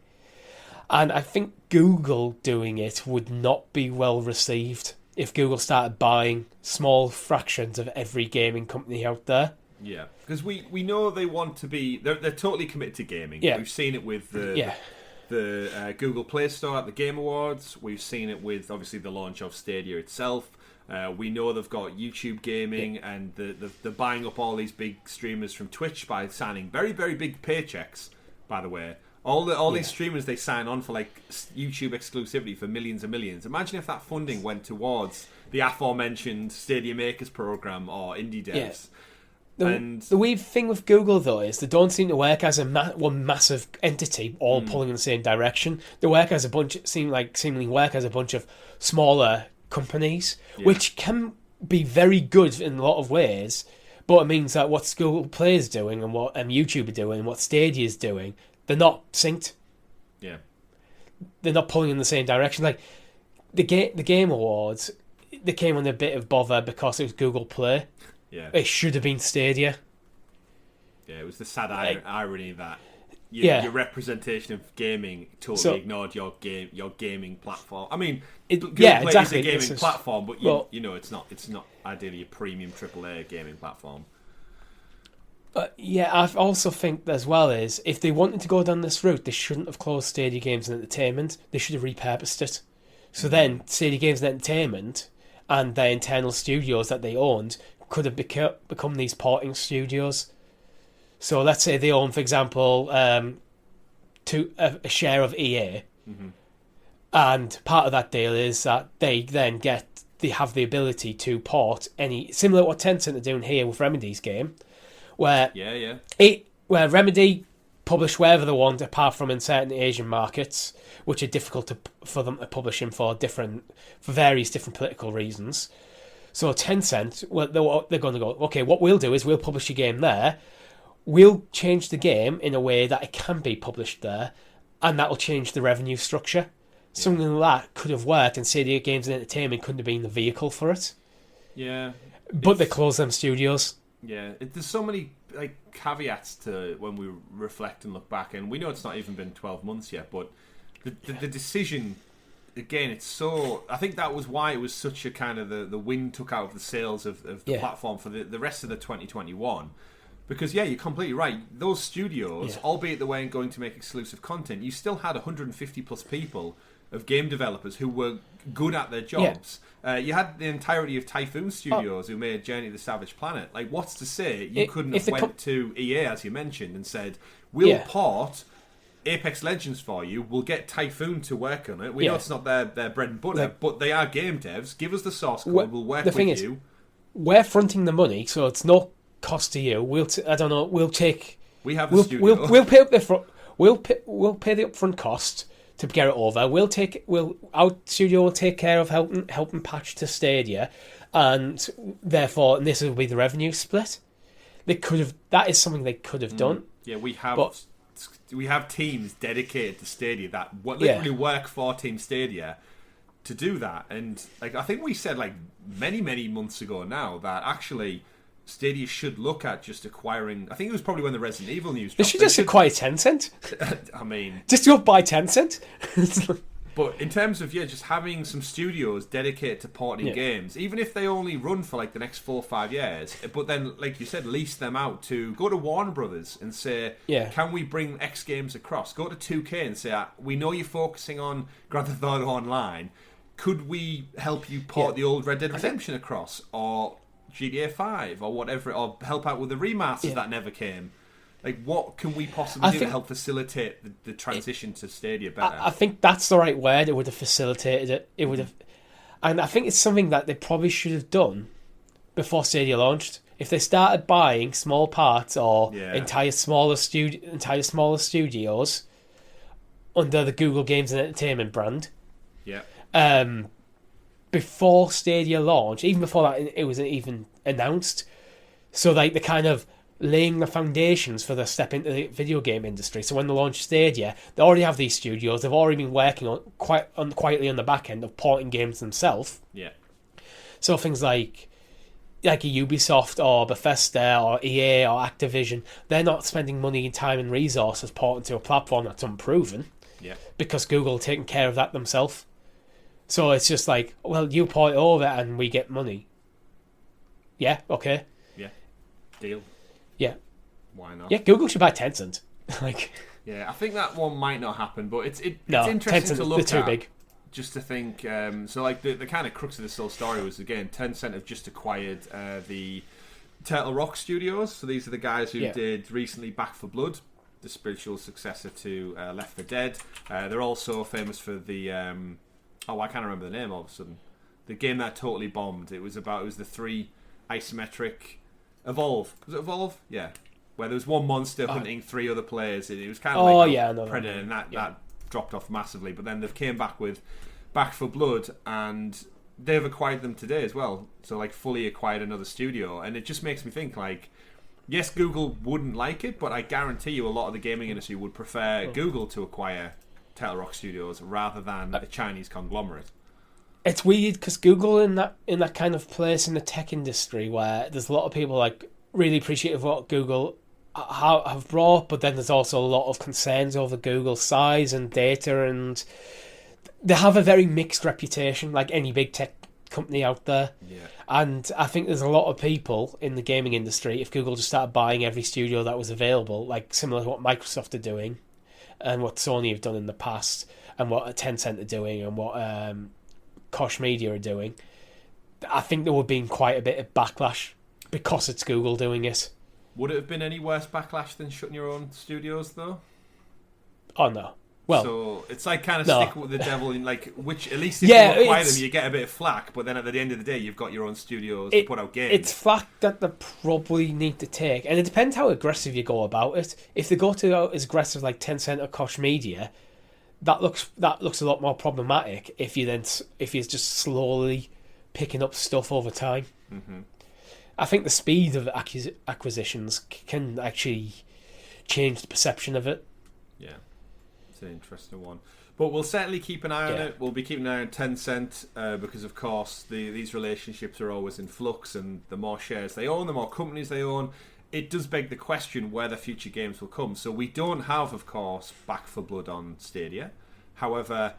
And I think Google doing it would not be well received if Google started buying small fractions of every gaming company out there. Yeah, because we know they want to be, they're totally committed to gaming. Yeah. We've seen it with the Google Play Store at the Game Awards. We've seen it with obviously the launch of Stadia itself. We know they've got YouTube gaming, and they're buying up all these big streamers from Twitch by signing very, very big paychecks, by the way. All these streamers they sign on for like YouTube exclusivity for millions and millions. Imagine if that funding went towards the aforementioned Stadia Makers program or indie devs. Yeah. The weird thing with Google though is they don't seem to work as one massive entity all pulling in the same direction. They work as seemingly work as a bunch of smaller companies, which can be very good in a lot of ways, But it means that what Google Play is doing and what YouTube are doing and what Stadia is doing, they're not synced. Yeah. They're not pulling in the same direction. Like the Game Awards, they came on a bit of bother because it was Google Play. Yeah. It should have been Stadia. Yeah, it was the sad irony that your representation of gaming totally ignored your gaming platform. I mean, Google Play is a gaming platform, but you know it's not ideally a premium AAA gaming platform. Yeah, I also think as well is if they wanted to go down this route, they shouldn't have closed Stadia Games and Entertainment. They should have repurposed it. So then Stadia Games and Entertainment and their internal studios that they owned could have become these porting studios. So let's say they own, for example, a share of EA, and part of that deal is that they have the ability to port any similar to what Tencent are doing here with Remedy's game, where where Remedy publish wherever they want, apart from in certain Asian markets, which are difficult for them to publish in for various different political reasons. So Tencent, well, they're going to go, okay, what we'll do is we'll publish a game there. We'll change the game in a way that it can be published there, and that will change the revenue structure. Something like that could have worked, and Stadia Games and Entertainment couldn't have been the vehicle for it. Yeah. But they closed them studios. Yeah. There's so many caveats to when we reflect and look back, and we know it's not even been 12 months yet, but the decision, again, it's so... I think that was why it was such a kind of the wind took out of the sails of the platform for the rest of the 2021. Because, you're completely right. Those studios, albeit they weren't going to make exclusive content, you still had 150 plus people of game developers who were good at their jobs. You had the entirety of Typhoon Studios who made Journey to the Savage Planet. Like, what's to say you couldn't have went to EA, as you mentioned, and said, we'll port Apex Legends for you, we'll get Typhoon to work on it. We know it's not their bread and butter, but they are game devs. Give us the source code, we'll work with you. We're fronting the money, so it's no cost to you. We'll take. We have the studio. We'll pay up the front. We'll pay the upfront cost to get it over. Our studio will take care of helping patch to Stadia, and therefore, this will be the revenue split. That is something they could have done. Yeah, we have teams dedicated to Stadia that literally work for Team Stadia to do that. And I think we said many months ago now that actually Stadia should look at just acquiring... I think it was probably when the Resident Evil news dropped. They should just acquire Tencent. I mean... Just go buy Tencent. But in terms of, just having some studios dedicated to porting games, even if they only run for the next 4 or 5 years, but then, like you said, lease them out to go to Warner Brothers and say, can we bring X games across? Go to 2K and say, we know you're focusing on Grand Theft Auto Online. Could we help you port the old Red Dead Redemption across? Or GTA 5 or whatever, or help out with the remasters that never came. What can we possibly do to help facilitate the transition to Stadia better? I think that's the right word. It would have facilitated it. It would have, and I think it's something that they probably should have done before Stadia launched. If they started buying small parts or entire smaller studios under the Google Games and Entertainment brand, before Stadia launched, even before that it was even announced, so they're kind of laying the foundations for the step into the video game industry. So when they launch Stadia, they already have these studios. They've already been working on quietly on the back end of porting games themselves. Yeah. So things like a Ubisoft or Bethesda or EA or Activision, they're not spending money, time, and resources porting to a platform that's unproven. Yeah. Because Google are taking care of that themselves. So it's just you port it over and we get money. Yeah, okay. Yeah. Deal. Yeah. Why not? Yeah, Google should buy Tencent. Yeah, I think that one might not happen, but it's interesting Tencent, to look at. They're too big. Just to think, the kind of crux of this whole story was, again, Tencent have just acquired the Turtle Rock Studios. So these are the guys who did recently Back 4 Blood, the spiritual successor to Left 4 Dead. They're also famous for the... I can't remember the name all of a sudden. The game that totally bombed. It was the 3 isometric... Evolve. Was it Evolve? Yeah. Where there was one monster hunting 3 other players. It was kind of Predator, and that dropped off massively. But then they've came back with Back 4 Blood, and they've acquired them today as well. So like fully acquired another studio, and it just makes me think like, yes, Google wouldn't like it, but I guarantee you a lot of the gaming industry would prefer Google to acquire Turtle Rock Studios rather than a Chinese conglomerate. It's weird because Google in that kind of place in the tech industry where there's a lot of people like really appreciative of what Google have brought, but then there's also a lot of concerns over Google's size and data, and they have a very mixed reputation, like any big tech company out there. Yeah. And I think there's a lot of people in the gaming industry, if Google just started buying every studio that was available, like similar to what Microsoft are doing and what Sony have done in the past and what Tencent are doing and what Koch Media are doing, I think there would have been quite a bit of backlash because it's Google doing it. Would it have been any worse backlash than shutting your own studios, though? Oh, no. Well, so it's like kind of no. stick with the devil in like which at least if you acquire them you get a bit of flack, but then at the end of the day you've got your own studios to put out games. It's flack that they probably need to take, and it depends how aggressive you go about it. If they go to as aggressive like Tencent or Koch Media, that looks a lot more problematic. If you're just slowly picking up stuff over time. Mm-hmm. I think the speed of acquisitions can actually change the perception of it. Yeah. It's an interesting one. But we'll certainly keep an eye on it. We'll be keeping an eye on Tencent because, of course, these relationships are always in flux, and the more shares they own, the more companies they own, it does beg the question where the future games will come. So we don't have, of course, Back 4 Blood on Stadia. However,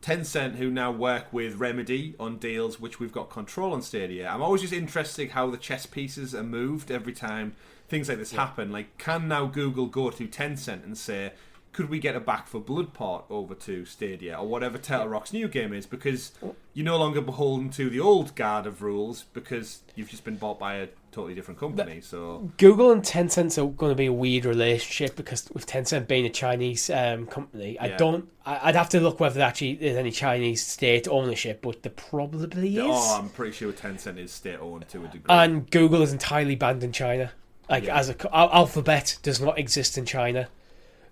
Tencent, who now work with Remedy on deals which we've got control on Stadia, I'm always just interested how the chess pieces are moved every time things like this happen. Like, can now Google go to Tencent and say, could we get a Back 4 Blood part over to Stadia or whatever Turtle Rock's new game is? Because you're no longer beholden to the old guard of rules because you've just been bought by a totally different company. So Google and Tencent are going to be a weird relationship because with Tencent being a Chinese company, I'd have to look whether actually there's any Chinese state ownership, but there probably is. Oh, I'm pretty sure Tencent is state owned to a degree. And Google is entirely banned in China. Alphabet does not exist in China.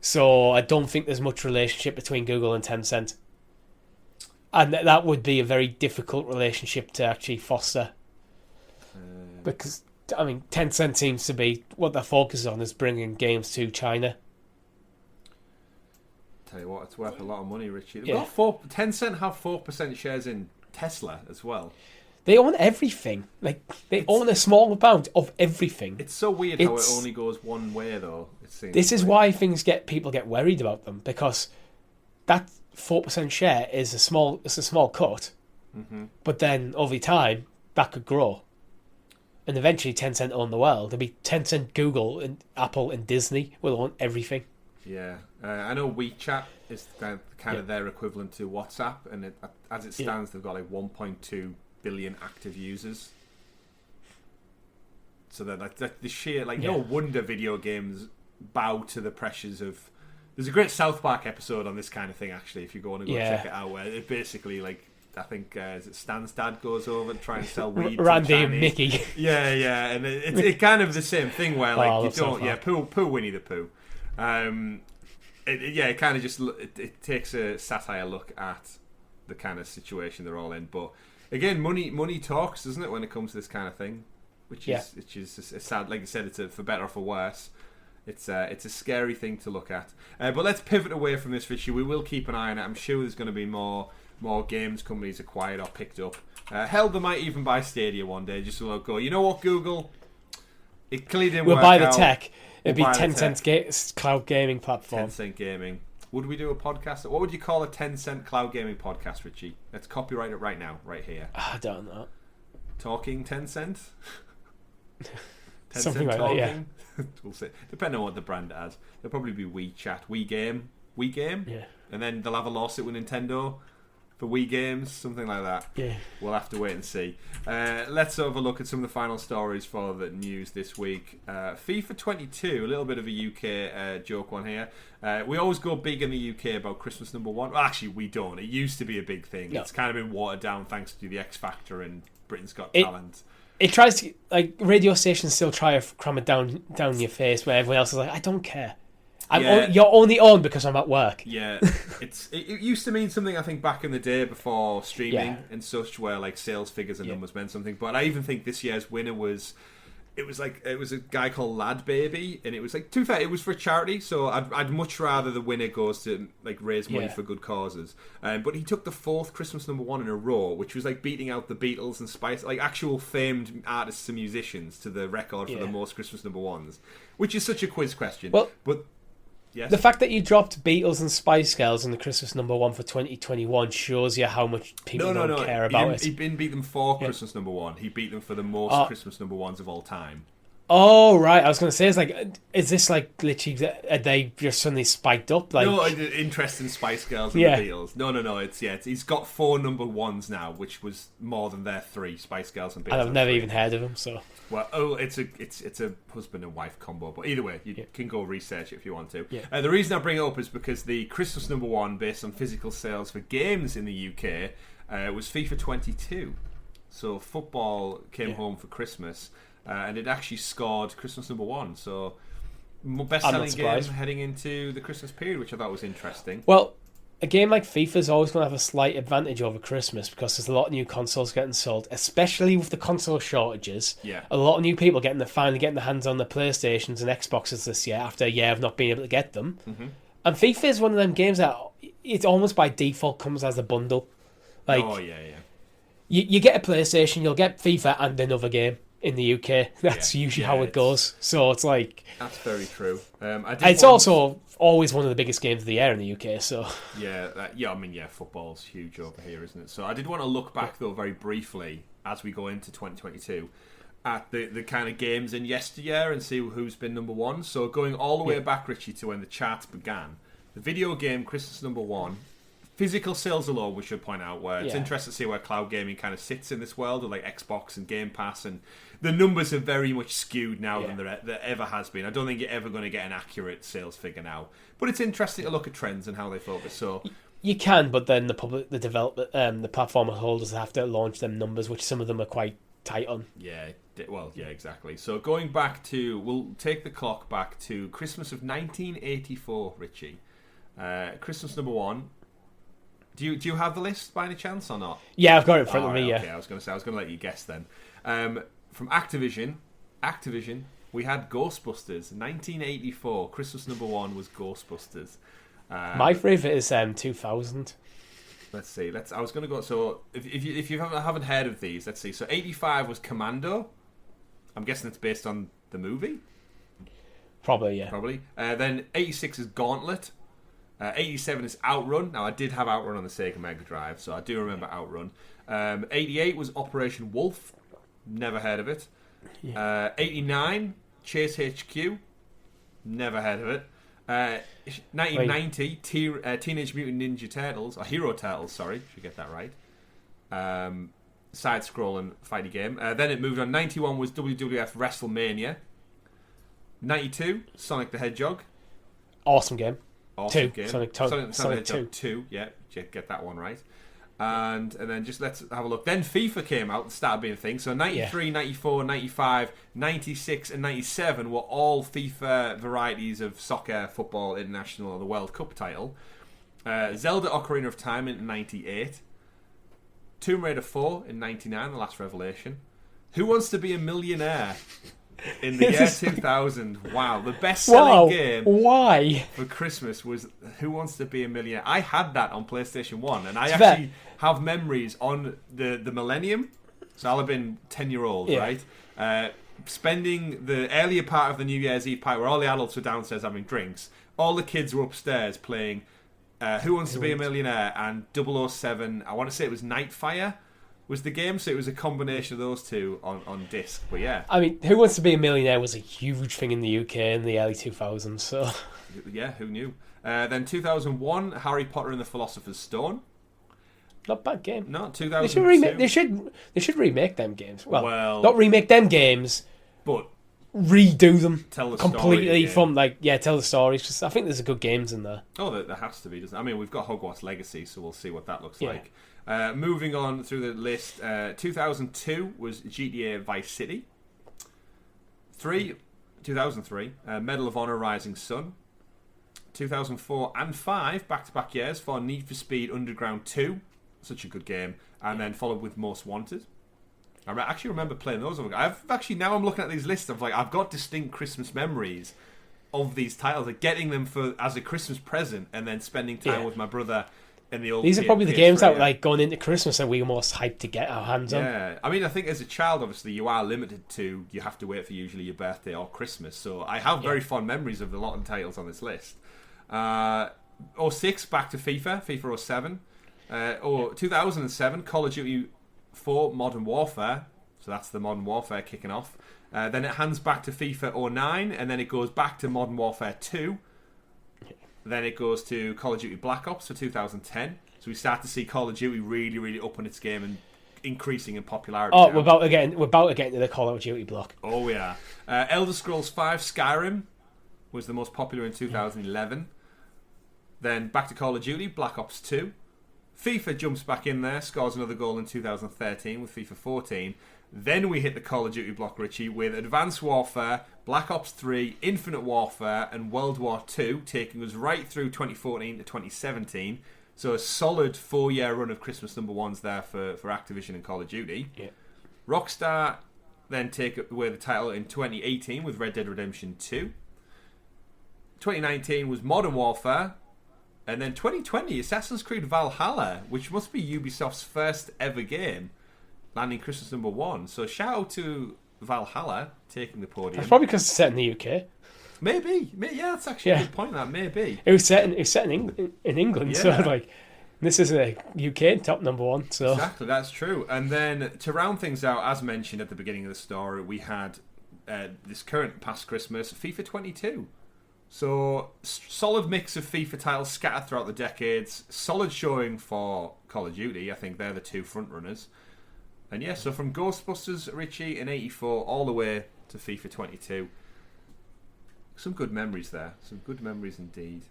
So I don't think there's much relationship between Google and Tencent. And that would be a very difficult relationship to actually foster. Because, I mean, Tencent seems to be, what their focus on is bringing games to China. Tell you what, it's worth a lot of money, Richie. Tencent have 4% shares in Tesla as well. They own everything. Like, they own a small amount of everything. It's so weird how it only goes one way, though. It seems this is why people get worried about them, because that 4% share is a small cut, but then over time that could grow, and eventually Tencent own the world. There'll be Tencent, Google, and Apple and Disney will own everything. Yeah, I know WeChat is kind of their equivalent to WhatsApp, and as it stands, they've got like 1.2 billion active users. So that like the sheer no wonder video games bow to the pressures of. There's a great South Park episode on this kind of thing actually. If you go want to go check it out, where it basically I think is it Stan's dad goes over and try and sell weed. Randy and Mickey. Yeah, and it's kind of the same thing where you don't poo Winnie the Pooh. It kind of just it takes a satire look at the kind of situation they're all in, but. Again, money talks, doesn't it, when it comes to this kind of thing? Which is sad. Like I said, it's for better or for worse. It's a scary thing to look at. But let's pivot away from this, Richie. We will keep an eye on it. I'm sure there's going to be more games companies acquired or picked up. Hell, they might even buy Stadia one day. Just to go, you know what, Google? It clearly didn't work out. We'll buy the tech. It'd be Tencent's cloud gaming platform. Tencent Gaming. Would we do a podcast? What would you call a Tencent cloud gaming podcast, Richie? Let's copyright it right now, right here. I don't know. Talking Tencent? Something like that, yeah. We'll see. Depending on what the brand has. There'll probably be WeChat, WeGame, yeah. And then they'll have a lawsuit with Nintendo for Wii games, something like that. Yeah. We'll have to wait and see. Let's have a look at some of the final stories for the news this week. FIFA 22, a little bit of a UK joke one here. We always go big in the UK about Christmas number one. Well, actually, we don't. It used to be a big thing. No. It's kind of been watered down thanks to the X Factor and Britain's Got Talent. It tries to, radio stations still try to cram it down your face, where everyone else is like, I don't care. You're only on because I'm at work. Yeah, it used to mean something, I think, back in the day before streaming and such, where like sales figures and numbers meant something. But I even think this year's winner was a guy called Lad Baby, and it was like, to be fair, it was for charity, so I'd much rather the winner goes to like raise money for good causes. But he took the 4th Christmas #1 in a row, which was like beating out the Beatles and Spice, like actual famed artists and musicians, to the record for the most Christmas #1s, which is such a quiz question. Well, but yes, the fact that you dropped Beatles and Spice Girls in the Christmas #1 for 2021 shows you how much people don't care about it. He didn't beat them for Christmas #1. He beat them for the most Christmas #1s of all time. Oh, right. I was going to say, is this like literally, are they just suddenly spiked up? Like, no, interest in Spice Girls and the Beatles. No, he's got 4 #1s now, which was more than their 3, Spice Girls and Beatles. And I've never even heard of them, so. Well, it's a husband and wife combo, but either way, you can go research it if you want to. Yeah. The reason I bring it up is because the Christmas #1, based on physical sales for games in the UK, was FIFA 22. So football came home for Christmas, and it actually scored Christmas #1. So best-selling game heading into the Christmas period, which I thought was interesting. Well, a game like FIFA is always going to have a slight advantage over Christmas because there's a lot of new consoles getting sold, especially with the console shortages. Yeah. A lot of new people finally getting their hands on the PlayStations and Xboxes this year after a year of not being able to get them. Mm-hmm. And FIFA is one of them games that it almost by default comes as a bundle. Like, you get a PlayStation, you'll get FIFA and another game. In the UK, that's usually how it goes. So it's like, that's very true. Also always one of the biggest games of the year in the UK. So football's huge over here, isn't it? So I did want to look back though very briefly as we go into 2022 at the kind of games in yesteryear and see who's been #1. So going all the way back, Richie, to when the charts began, the video game Christmas #1. Physical sales alone, we should point out, where it's interesting to see where cloud gaming kind of sits in this world, with like Xbox and Game Pass, and the numbers are very much skewed now than there ever has been. I don't think you're ever going to get an accurate sales figure now, but it's interesting to look at trends and how they focus. So you can, but then the developer, the platform holders have to launch them numbers, which some of them are quite tight on. Yeah, exactly. So going back to, we'll take the clock back to Christmas of 1984, Richie. Christmas #1. Do you have the list by any chance or not? Yeah, I've got it in front of me. Okay, I was going to let you guess then. From Activision, we had Ghostbusters. 1984, Christmas #1 was Ghostbusters. My favourite is 2000. Let's see. I was going to go. So if you haven't heard of these, let's see. So 85 was Commando. I'm guessing it's based on the movie. Probably, yeah. Probably. Then 86 is Gauntlet. 87 is Outrun. Now, I did have Outrun on the Sega Mega Drive, so I do remember Outrun. 88 was Operation Wolf. Never heard of it. 89, Chase HQ. Never heard of it. 1990, Teenage Mutant Ninja Turtles, or Hero Turtles, sorry, should get that right. Side-scrolling fighting game. Then it moved on. 91 was WWF WrestleMania. 92, Sonic the Hedgehog. Awesome game. Awesome game. Sonic 2. Yeah, get that one right. And then just let's have a look. Then FIFA came out and started being a thing. So 93, 94, 95, 96 and 97 were all FIFA varieties of soccer, football, international, or the World Cup title. Zelda Ocarina of Time in 98. Tomb Raider 4 in 99, The Last Revelation. Who Wants to Be a Millionaire in the year 2000. Wow, the best-selling game for Christmas was Who Wants to Be a Millionaire. I had that on PlayStation 1, and I actually have memories on the Millennium, so I'll have been 10-year-old, right? Spending the earlier part of the New Year's Eve party where all the adults were downstairs having drinks, all the kids were upstairs playing Who Wants to Be a Millionaire and 007, I want to say it was Nightfire, was the game, so it was a combination of those two on disc. But yeah, I mean, Who Wants to Be a Millionaire was a huge thing in the UK in the early 2000s. So yeah, who knew? Then 2001, Harry Potter and the Philosopher's Stone. Not a bad game. No, 2002. They should remake them games. Well, Well, not remake them games, but redo them tell the completely story from tell the stories. Because I think there's good games in there. Oh, there has to be, doesn't it? I mean, we've got Hogwarts Legacy, so we'll see what that looks like. Moving on through the list, 2002 was GTA Vice City. 2003, Medal of Honor Rising Sun. 2004 and 5, back-to-back years, for Need for Speed Underground 2. Such a good game. And then followed with Most Wanted. I actually remember playing those. Now I'm looking at these lists of I've got distinct Christmas memories of these titles, getting them as a Christmas present and then spending time with my brother in the old. These are probably the games that going into Christmas and we were most hyped to get our hands on. Yeah, I mean, I think as a child, obviously, you are limited to, you have to wait for usually your birthday or Christmas. So I have very fond memories of a lot of titles on this list. 06, back to FIFA 07. 2007, Call of Duty 4 Modern Warfare, so that's the Modern Warfare kicking off. Then it hands back to FIFA 09, and then it goes back to Modern Warfare 2. Then it goes to Call of Duty Black Ops for 2010. So we start to see Call of Duty really, really up on its game and increasing in popularity. Oh, we're about to get into the Call of Duty block. Oh yeah. Elder Scrolls 5 Skyrim was the most popular in 2011. Then back to Call of Duty Black Ops 2. FIFA jumps back in there, scores another goal in 2013 with FIFA 14. Then we hit the Call of Duty block, Richie, with Advanced Warfare, Black Ops 3, Infinite Warfare, and World War 2, taking us right through 2014 to 2017. So a solid 4-year run of Christmas number ones there for Activision and Call of Duty. Yeah. Rockstar then take away the title in 2018 with Red Dead Redemption 2. 2019 was Modern Warfare. And then 2020, Assassin's Creed Valhalla, which must be Ubisoft's first ever game, landing Christmas number 1. So shout out to Valhalla taking the podium. That's probably because it's set in the UK. Maybe. Yeah, that's actually a good point, that. Maybe. It was set in England, so this is a UK top number 1. So exactly, that's true. And then to round things out, as mentioned at the beginning of the story, we had this current past Christmas, FIFA 22. So, solid mix of FIFA titles scattered throughout the decades. Solid showing for Call of Duty. I think they're the two front runners. And yeah, so from Ghostbusters, Richie, in 84, all the way to FIFA 22. Some good memories there. Some good memories indeed.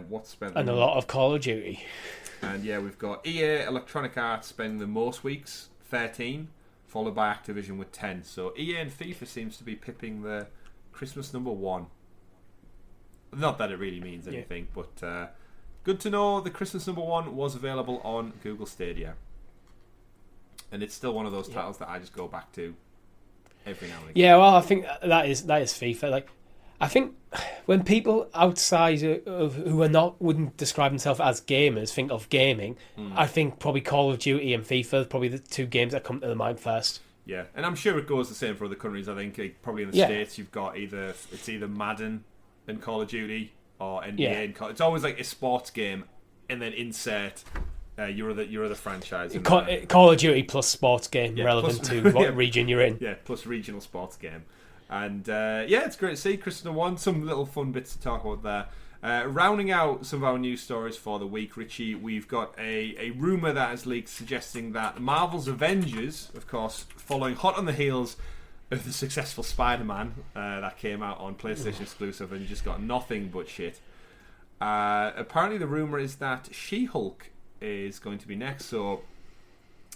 What's spent... And a lot of Call of Duty. And yeah, we've got EA, Electronic Arts spending the most weeks, 13, followed by Activision with 10. So EA and FIFA seems to be pipping the Christmas number 1. Not that it really means anything, but good to know the Christmas number 1 was available on Google Stadia. And it's still one of those titles that I just go back to every now and again. Yeah, well, I think that is FIFA. I think when people outside of who wouldn't describe themselves as gamers think of gaming, I think probably Call of Duty and FIFA are probably the two games that come to the mind first. Yeah, and I'm sure it goes the same for other countries. I think probably in the States you've got either Madden and Call of Duty or NBA and Call. It's always like a sports game, and then insert your other franchise. Call of Duty plus sports game relevant to what region you're in. Yeah, plus regional sports game, and it's great to see Christmas 1. Some little fun bits to talk about there. Rounding out some of our news stories for the week, Richie, we've got a rumour that has leaked suggesting that Marvel's Avengers, of course, following hot on the heels of the successful Spider-Man that came out on PlayStation exclusive and just got nothing but shit. Apparently the rumour is that She-Hulk is going to be next. So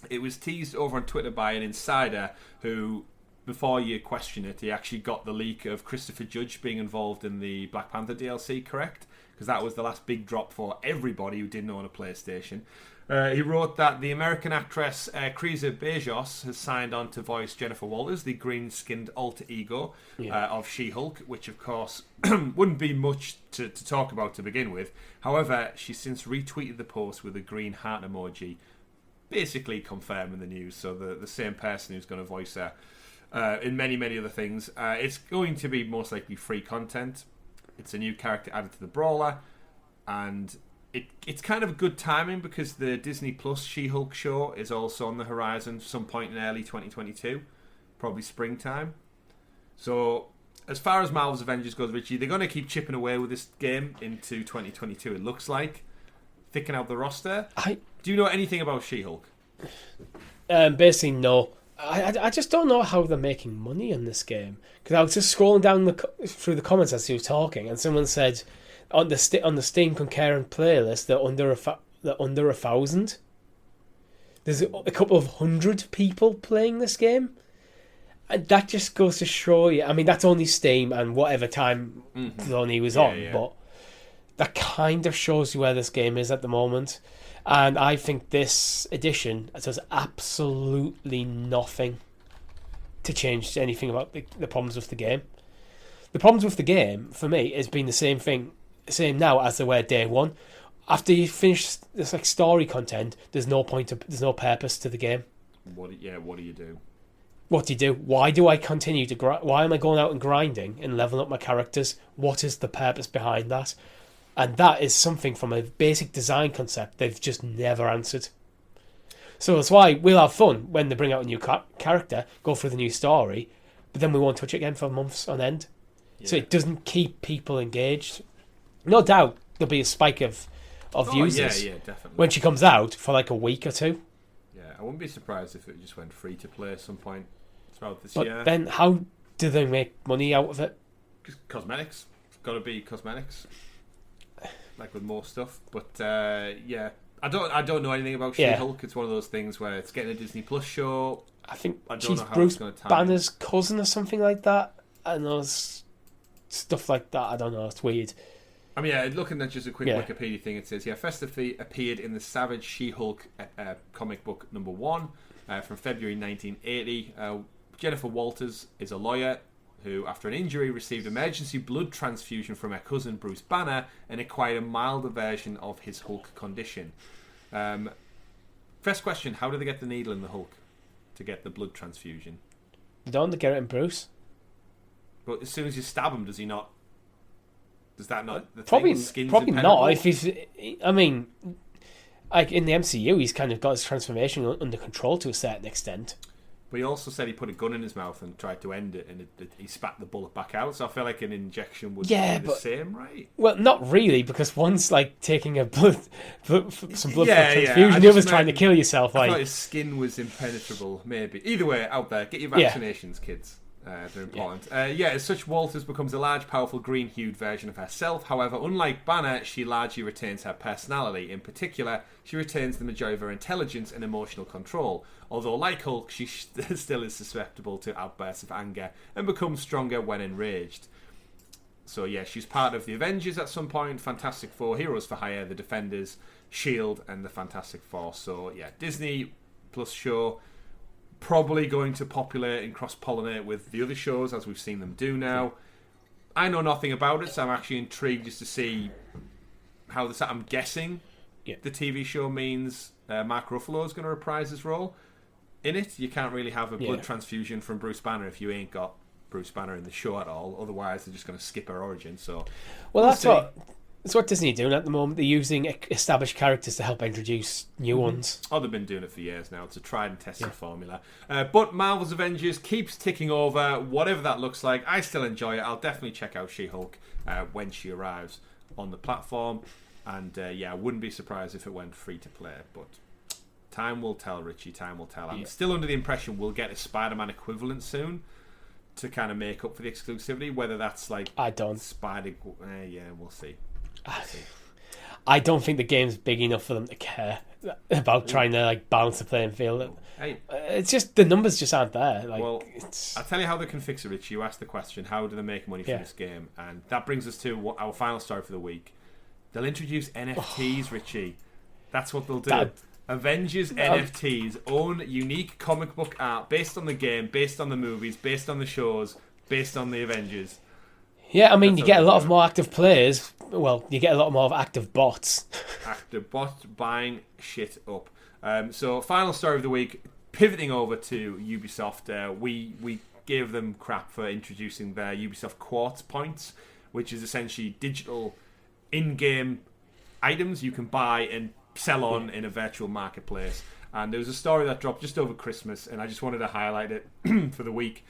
it was teased over on Twitter by an insider who, before you question it, he actually got the leak of Christopher Judge being involved in the Black Panther DLC, correct? Because that was the last big drop for everybody who didn't own a PlayStation. He wrote that the American actress Krisa Bejos has signed on to voice Jennifer Walters, the green-skinned alter ego of She-Hulk, which of course wouldn't be much to talk about to begin with. However, she's since retweeted the post with a green heart emoji, basically confirming the news. So the same person who's going to voice her in many, many other things. It's going to be most likely free content. It's a new character added to the brawler, and it's kind of good timing because the Disney Plus She-Hulk show is also on the horizon some point in early 2022, probably springtime. So as far as Marvel's Avengers goes, Richie, they're going to keep chipping away with this game into 2022, it looks like. Thicken out the roster. Do you know anything about She-Hulk? Basically, no. I just don't know how they're making money in this game. Because I was just scrolling down through the comments as you were talking, and someone said on the Steam concurrent playlist they're under 1,000. There's a couple of hundred people playing this game, that just goes to show you. I mean, that's only Steam and whatever time Sony was on, but that kind of shows you where this game is at the moment. And I think this edition does absolutely nothing to change anything about the problems with the game. The problems with the game, for me, has been the same now as they were day one. After you finish this like story content, there's no purpose to the game. What do you do? What do you do? Why do I continue to grind? Why am I going out and grinding and leveling up my characters? What is the purpose behind that? And that is something from a basic design concept they've just never answered. So that's why we'll have fun when they bring out a new character, go through the new story, but then we won't touch it again for months on end. Yeah. So it doesn't keep people engaged. No doubt there'll be a spike of users definitely. when she comes out for like a week or two. Yeah, I wouldn't be surprised if it just went free to play at some point throughout this but year. Then how do they make money out of it? Cosmetics. It's got to be cosmetics. Like with more stuff. But I don't know anything about She-Hulk. It's one of those things where it's getting a Disney Plus show. I think don't she's know how Bruce it's going to Banner's cousin or something like that. And there's stuff like that. I don't know. It's weird. I mean, looking at just a quick Wikipedia thing, it says, Festive appeared in the Savage She-Hulk comic book number 1 from February 1980. Jennifer Walters is a lawyer who, after an injury, received emergency blood transfusion from her cousin Bruce Banner and acquired a milder version of his Hulk condition. First question, how do they get the needle in the Hulk to get the blood transfusion? Don't they get it in Bruce? But as soon as you stab him, does he not... Does that not... The probably skin's probably impenetrable? not. If he's... I mean, like in the MCU, he's kind of got his transformation under control to a certain extent. But he also said he put a gun in his mouth and tried to end it, and he spat the bullet back out. So I feel like an injection would be the same, right? Well, not really, because one's like taking some blood transfusion, the the other's trying to kill yourself. I thought his skin was impenetrable, maybe. Either way, out there, get your vaccinations, kids. They're important. As such, Walters becomes a large, powerful, green-hued version of herself. However, unlike Banner, she largely retains her personality. In particular, she retains the majority of her intelligence and emotional control. Although, like Hulk, she still is susceptible to outbursts of anger and becomes stronger when enraged. So, she's part of the Avengers at some point, Fantastic Four, Heroes for Hire, the Defenders, S.H.I.E.L.D. and the Fantastic Four. So, Disney Plus show... probably going to populate and cross-pollinate with the other shows as we've seen them do now. I know nothing about it, so I'm actually intrigued just to see how this... I'm guessing the TV show means Mark Ruffalo is going to reprise his role in it. You can't really have a blood transfusion from Bruce Banner if you ain't got Bruce Banner in the show at all. Otherwise, they're just going to skip her origin. So, that's what Disney are doing at the moment. They're using established characters to help introduce new ones. Oh, they've been doing it for years now. It's a tried and tested formula. But Marvel's Avengers keeps ticking over, whatever that looks like. I still enjoy it. I'll definitely check out She-Hulk when she arrives on the platform. And I wouldn't be surprised if it went free to play. But time will tell, Richie. Time will tell. I'm still under the impression we'll get a Spider-Man equivalent soon to kind of make up for the exclusivity. Whether that's like... I don't. Spider... we'll see. I don't think the game's big enough for them to care about trying to like balance the playing field. It's just the numbers just aren't there. I'll tell you how they can fix it, Rich. You asked the question, how do they make money from this game? And that brings us to our final story for the week. They'll introduce NFTs, Richie. That's what they'll do. Avengers NFTs, own unique comic book art based on the game, based on the movies, based on the shows, based on the Avengers. Yeah, I mean, you get a lot of more active players. Well, you get a lot more of active bots. Active bots buying shit up. So, final story of the week, pivoting over to Ubisoft. We gave them crap for introducing their Ubisoft Quartz points, which is essentially digital in-game items you can buy and sell on in a virtual marketplace. And there was a story that dropped just over Christmas, and I just wanted to highlight it for the week.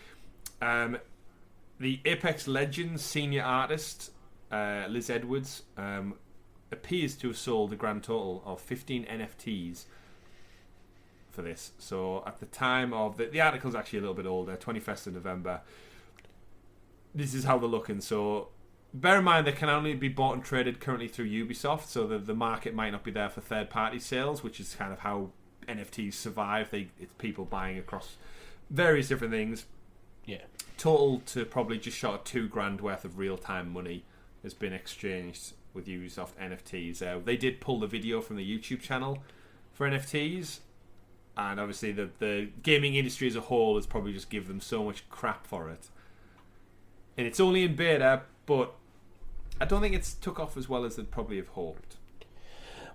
The Apex Legends senior artist, Liz Edwards, appears to have sold a grand total of 15 NFTs for this. So at the time of... The article's actually a little bit older, 21st of November. This is how they're looking. So bear in mind they can only be bought and traded currently through Ubisoft, so the market might not be there for third-party sales, which is kind of how NFTs survive. It's people buying across various different things. Yeah. Total to probably just short of $2,000 worth of real-time money has been exchanged with Ubisoft NFTs. They did pull the video from the YouTube channel for NFTs, and obviously the gaming industry as a whole has probably just given them so much crap for it. And it's only in beta, but I don't think it's took off as well as they'd probably have hoped.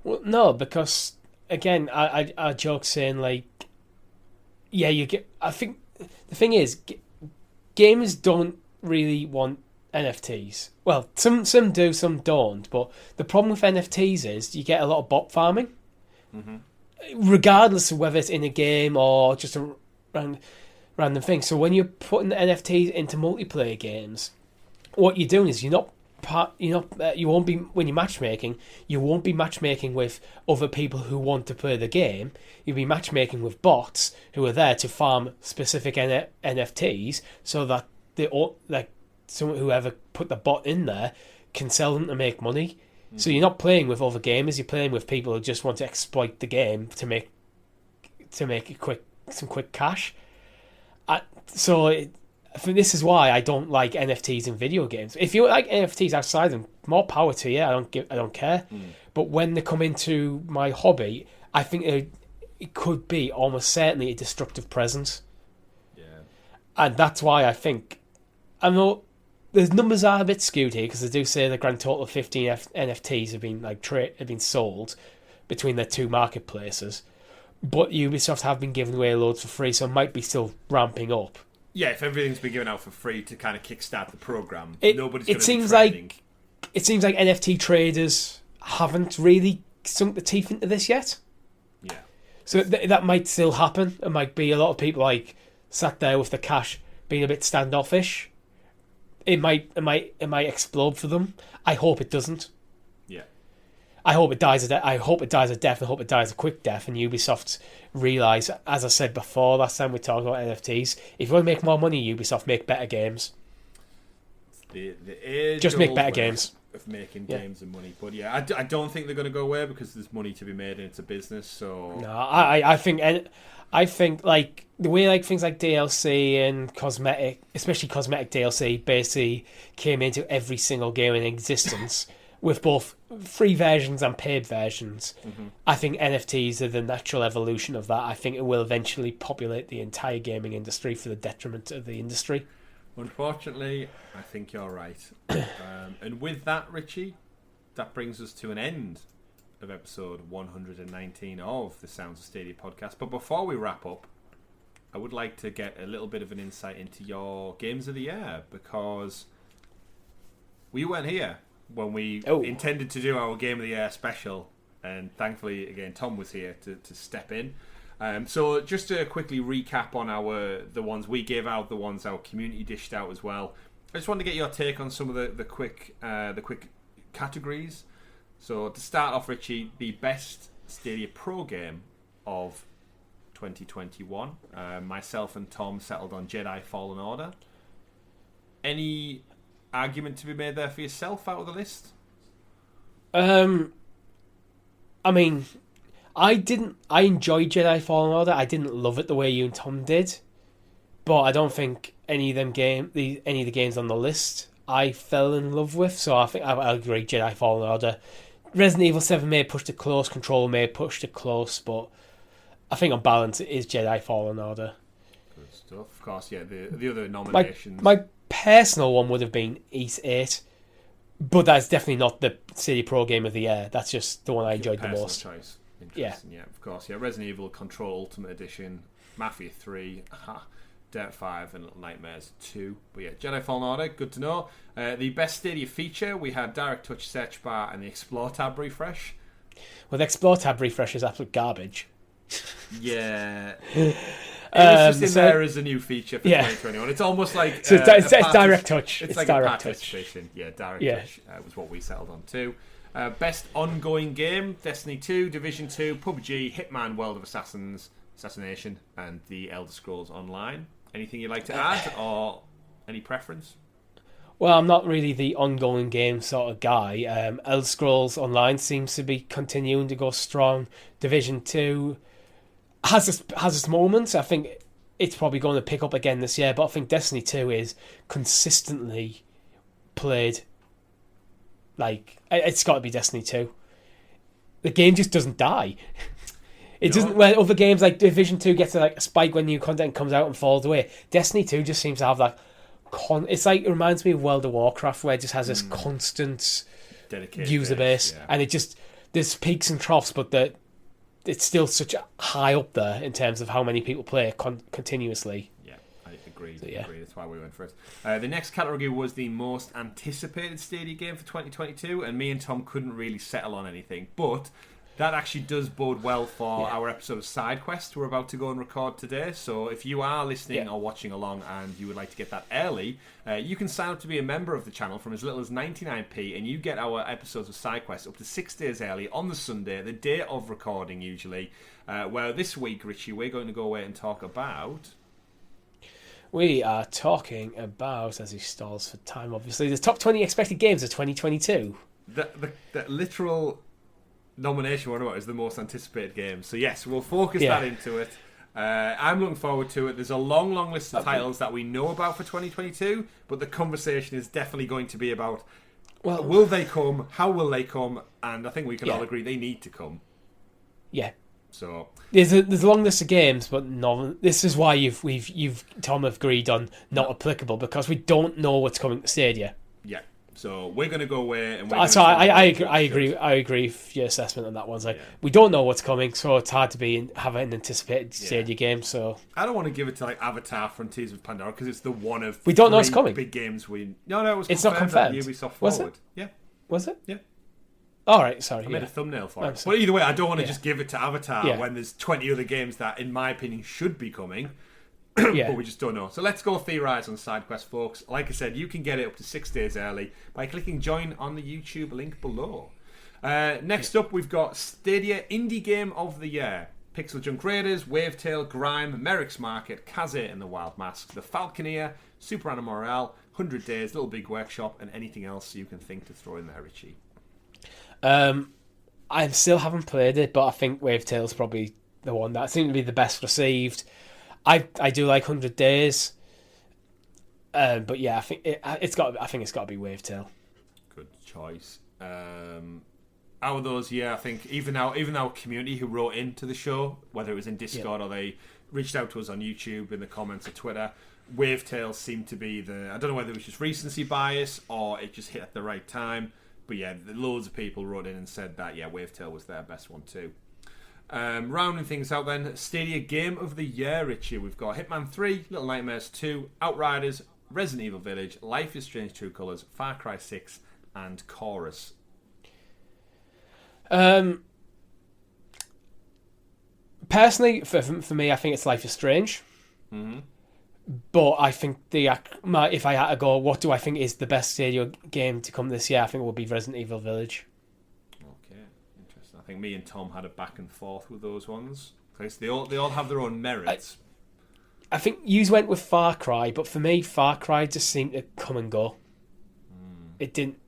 Well, no, because again, I joke saying like, yeah, you get. I think the thing is, gamers don't really want NFTs. Well, some do, some don't. But the problem with NFTs is you get a lot of bot farming, regardless of whether it's in a game or just a random thing. So when you're putting NFTs into multiplayer games, what you're doing is you won't be, when you're matchmaking, you won't be matchmaking with other people who want to play the game. You'll be matchmaking with bots who are there to farm specific NFTs, so that whoever put the bot in there can sell them to make money. So you're not playing with other gamers. You're playing with people who just want to exploit the game to make some quick cash. This is why I don't like NFTs in video games. If you like NFTs outside them, more power to you. I don't care. But when they come into my hobby, I think it could be almost certainly a destructive presence. Yeah. And that's why I think, I know the numbers are a bit skewed here, because they do say the grand total of 15 NFTs have been sold between their two marketplaces. But Ubisoft have been giving away loads for free, so it might be still ramping up. Yeah, if everything's been given out for free to kind of kickstart the program, nobody's going to be trading. It seems like NFT traders haven't really sunk the teeth into this yet. Yeah. So that might still happen. It might be a lot of people like sat there with the cash being a bit standoffish. It might explode for them. I hope it doesn't. Yeah. I hope it dies a death. I hope it dies a death. I hope it dies a quick death. And Ubisoft realise, as I said before, last time we talked about NFTs, if you want to make more money, Ubisoft, make better games. Just make better games. Of making games and money, but yeah, I don't think they're going to go away, because there's money to be made and it's a business. So no, I think like the way like things like DLC and cosmetic, especially cosmetic DLC, basically came into every single game in existence with both free versions and paid versions. I think NFTs are the natural evolution of that. I think it will eventually populate the entire gaming industry for the detriment of the industry. Unfortunately, I think you're right. And with that, Richie, that brings us to an end of episode 119 of the Sounds of Stadia podcast. But before we wrap up, I would like to get a little bit of an insight into your games of the year, because we weren't here when we intended to do our Game of the Year special, and thankfully, again, Tom was here to step in. So just to quickly recap on the ones we gave out, the ones our community dished out as well. I just wanted to get your take on some of the quick categories. So to start off, Richie, the best Stadia Pro game of 2021. Myself and Tom settled on Jedi Fallen Order. Any argument to be made there for yourself out of the list? I mean, I enjoyed Jedi Fallen Order. I didn't love it the way you and Tom did, but I don't think any of the games on the list I fell in love with. So I think I agree. Jedi Fallen Order, Resident Evil 7 may have pushed it close, Control may have pushed it close, but I think on balance it is Jedi Fallen Order. Good stuff. Of course, yeah. The other nominations. My personal one would have been East 8. But that's definitely not the Stadia Pro Game of the Year. That's just the one I enjoyed the most. Choice. Interesting. Yeah, of course. Yeah, Resident Evil Control Ultimate Edition, Mafia 3, Dirt 5, and Little Nightmares 2. But yeah, Jedi Fallen Order, good to know. The best Stadia feature, we had Direct Touch Search Bar and the Explore tab refresh. Well, the Explore tab refresh is absolute garbage. Yeah. It was just in there as a new feature for 2021. It's almost like it's Direct Touch. It's like Direct a participation. Touch. Yeah, Touch was what we settled on too. Best ongoing game: Destiny 2, Division 2, PUBG, Hitman: World of Assassination, and The Elder Scrolls Online. Anything you'd like to add, or any preference? Well, I'm not really the ongoing game sort of guy. Elder Scrolls Online seems to be continuing to go strong. Division 2 has its moments. I think it's probably going to pick up again this year. But I think Destiny 2 is consistently played. Like, it's got to be Destiny 2. The game just doesn't die. It doesn't. Where other games like Division 2 gets a spike when new content comes out and falls away. Destiny 2 just seems to have that. It's like, it reminds me of World of Warcraft, where it just has this constant dedicated user base, and it just, there's peaks and troughs, but it's still such a high up there in terms of how many people play it continuously. Yeah, I agree. So, yeah. Agree. That's why we went for it. The next category was the most anticipated Stadia game for 2022, and me and Tom couldn't really settle on anything, but that actually does bode well for our episode of SideQuest we're about to go and record today. So if you are listening or watching along and you would like to get that early, you can sign up to be a member of the channel from as little as 99p, and you get our episodes of SideQuest up to 6 days early on the Sunday, the day of recording usually. Where this week, Richie, we're going to go away and talk about... We are talking about, as he stalls for time, obviously, the top 20 expected games of 2022. The literal nomination we're about is the most anticipated game. So yes, we'll focus that into it. I'm looking forward to it. There's a long list of titles that we know about for 2022, but the conversation is definitely going to be about, will they come? How will they come? And I think we can all agree they need to come. Yeah. So there's a long list of games, but no. This is why you've Tom agreed on not applicable, because we don't know what's coming to Stadia. Yeah. So we're going to go away, and I agree with your assessment on that one. It's like, we don't know what's coming, so it's hard to have an anticipated Stadia game. So I don't want to give it to like Avatar: Frontiers of Pandora, because it's the one of we don't know what's coming. Big games it was. It's not confirmed. Ubisoft Forward. Was it? Yeah. Was it? Yeah. All right. Sorry. I made a thumbnail for it. But either way, I don't want to just give it to Avatar when there's 20 other games that, in my opinion, should be coming. But we just don't know. So let's go theorise on SideQuest, folks. Like I said, you can get it up to 6 days early by clicking join on the YouTube link below. Next up, we've got Stadia Indie Game of the Year. Pixel Junk Raiders, Wavetail, Grime, Merrick's Market, Kaze and the Wild Mask, The Falconeer, Super Animal Royale, 100 Days, Little Big Workshop, and anything else you can think to throw in there, Richie. I still haven't played it, but I think Wavetail's probably the one that seemed to be the best received. I do like 100 Days, but yeah, I think it's got to be Wavetail. Good choice. Out of those, I think even our community who wrote into the show, whether it was in Discord or they reached out to us on YouTube in the comments or Twitter, Wavetail seemed to be I don't know whether it was just recency bias or it just hit at the right time, but loads of people wrote in and said that Wavetail was their best one too. Rounding things out then, Stadia Game of the Year, Richie. We've got Hitman 3, Little Nightmares 2, Outriders, Resident Evil Village, Life is Strange True Colours, Far Cry 6, and Chorus. Personally, for me, I think it's Life is Strange. Mm-hmm. But I think if I had to go, what do I think is the best Stadia game to come this year? I think it would be Resident Evil Village. Okay, interesting. I think me and Tom had a back and forth with those ones. Because they all have their own merits. I think you went with Far Cry, but for me, Far Cry just seemed to come and go. It didn't.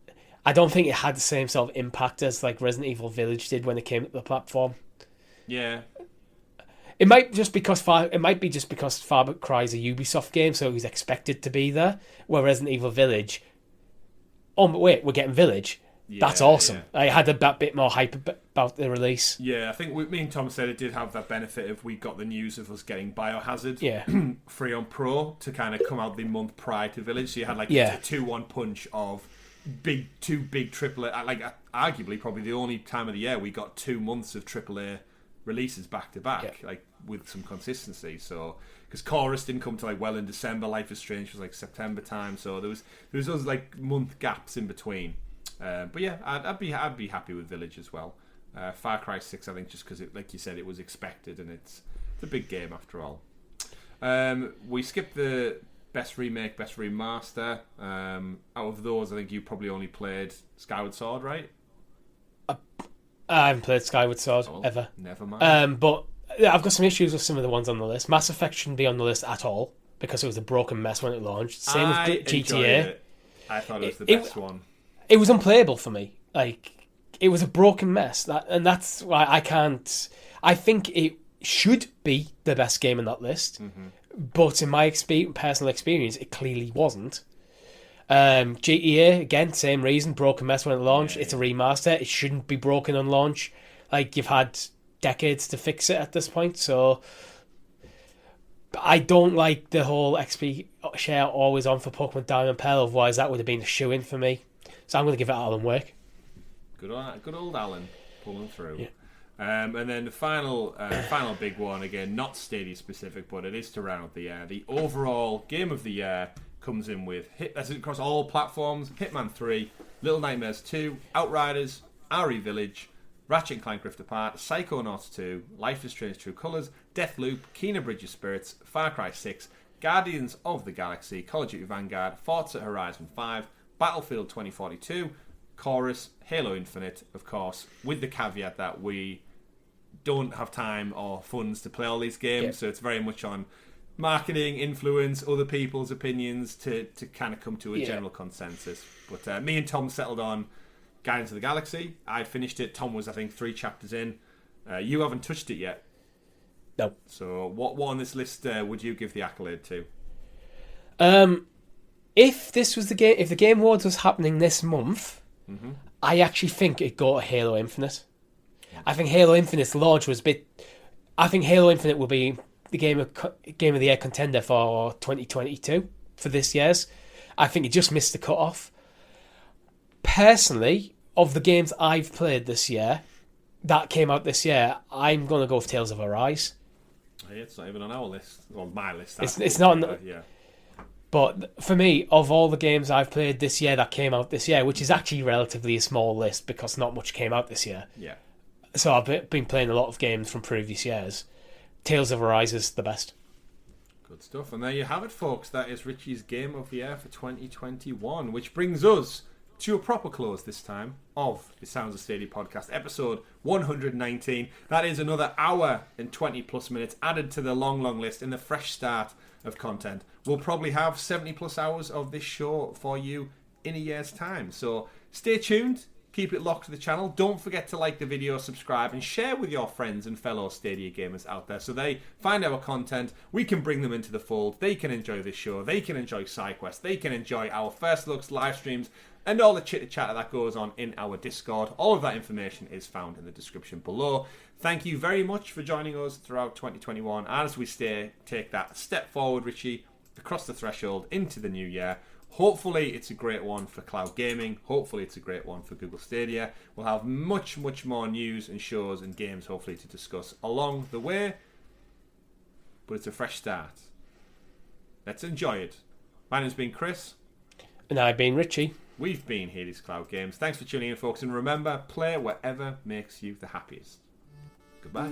I don't think it had the same sort of impact as like Resident Evil Village did when it came to the platform. Yeah. It might be just because Far Cry is a Ubisoft game, so it was expected to be there. Where Resident Evil Village, wait, we're getting Village. That's awesome. Yeah. I had that bit more hype about the release. Yeah, I think me and Tom said it did have that benefit of we got the news of us getting Biohazard free on Pro to kind of come out the month prior to Village. So you had like a 2-1 punch of two big AAA, like arguably probably the only time of the year we got 2 months of AAA releases back to back, like with some consistency. So because Chorus didn't come to like well in December, Life is Strange was like September time, so there was those like month gaps in between. But yeah, I'd be happy with Village as well. Far Cry 6, I think, just because like you said, it was expected and it's a big game after all. We skipped the best remake, best remaster. Out of those, I think you probably only played Skyward Sword, right? I haven't played Skyward Sword ever. Never mind. But I've got some issues with some of the ones on the list. Mass Effect shouldn't be on the list at all because it was a broken mess when it launched. Same with GTA. I thought it was the best one. It was unplayable for me. Like, it was a broken mess. That's why I can't. I think should be the best game in that list, but in my personal experience, it clearly wasn't. GTA, again, same reason, broken mess when it launched. It's a remaster. It shouldn't be broken on launch. Like, you've had decades to fix it at this point, so I don't like the whole XP share always on for Pokemon Diamond and Pearl, otherwise that would have been a shoe-in for me. So I'm going to give it Alan Wake. Good old Alan pulling through. Yeah. And then the final big one, again, not Stadia specific, but it is to round out the year. The overall game of the year comes in with that's across all platforms: Hitman 3, Little Nightmares 2, Outriders, RE Village, Ratchet & Clank Rift Apart, Psychonauts 2, Life is Strange True Colors, Deathloop, Kena Bridge of Spirits, Far Cry 6, Guardians of the Galaxy, Call of Duty Vanguard, Forza Horizon 5, Battlefield 2042, Chorus, Halo Infinite, of course, with the caveat that we don't have time or funds to play all these games, so it's very much on marketing, influence, other people's opinions to kind of come to a general consensus. But me and Tom settled on Guardians of the Galaxy. I finished it. Tom was, I think, 3 chapters in. You haven't touched it yet. No. So what on this list would you give the accolade to? If this was if the Game Awards was happening this month, I actually think it'd go to Halo Infinite. I think Halo Infinite's launch was a bit. I think Halo Infinite will be the game of the year contender for 2022 for this year's. I think it just missed the cutoff. Personally, of the games I've played this year, that came out this year, I'm gonna go with Tales of Arise. Yeah, it's not even on our list, or my list. It's not. But for me, of all the games I've played this year that came out this year, which is actually relatively a small list because not much came out this year. Yeah. So I've been playing a lot of games from previous years. Tales of Arise is the best. Good stuff. And there you have it, folks. That is Richie's Game of the Year for 2021, which brings us to a proper close this time of the Sounds of Stadia podcast, episode 119. That is another hour and 20 plus minutes added to the long list in the fresh start of content. We'll probably have 70 plus hours of this show for you in a year's time. So stay tuned. Keep it locked to the channel. Don't forget to like the video, subscribe, and share with your friends and fellow Stadia gamers out there so they find our content. We can bring them into the fold. They can enjoy this show. They can enjoy SideQuest. They can enjoy our first looks, live streams, and all the chitter-chatter that goes on in our Discord. All of that information is found in the description below. Thank you very much for joining us throughout 2021 as we take that step forward, Richie, across the threshold into the new year. Hopefully it's a great one for cloud gaming. Hopefully it's a great one for Google Stadia. We'll have much more news and shows and games hopefully to discuss along the way. But it's a fresh start. Let's enjoy it. My name's been Chris. And I've been Richie. We've been Helix Cloud Games. Thanks for tuning in, folks. And remember, play wherever makes you the happiest. Goodbye.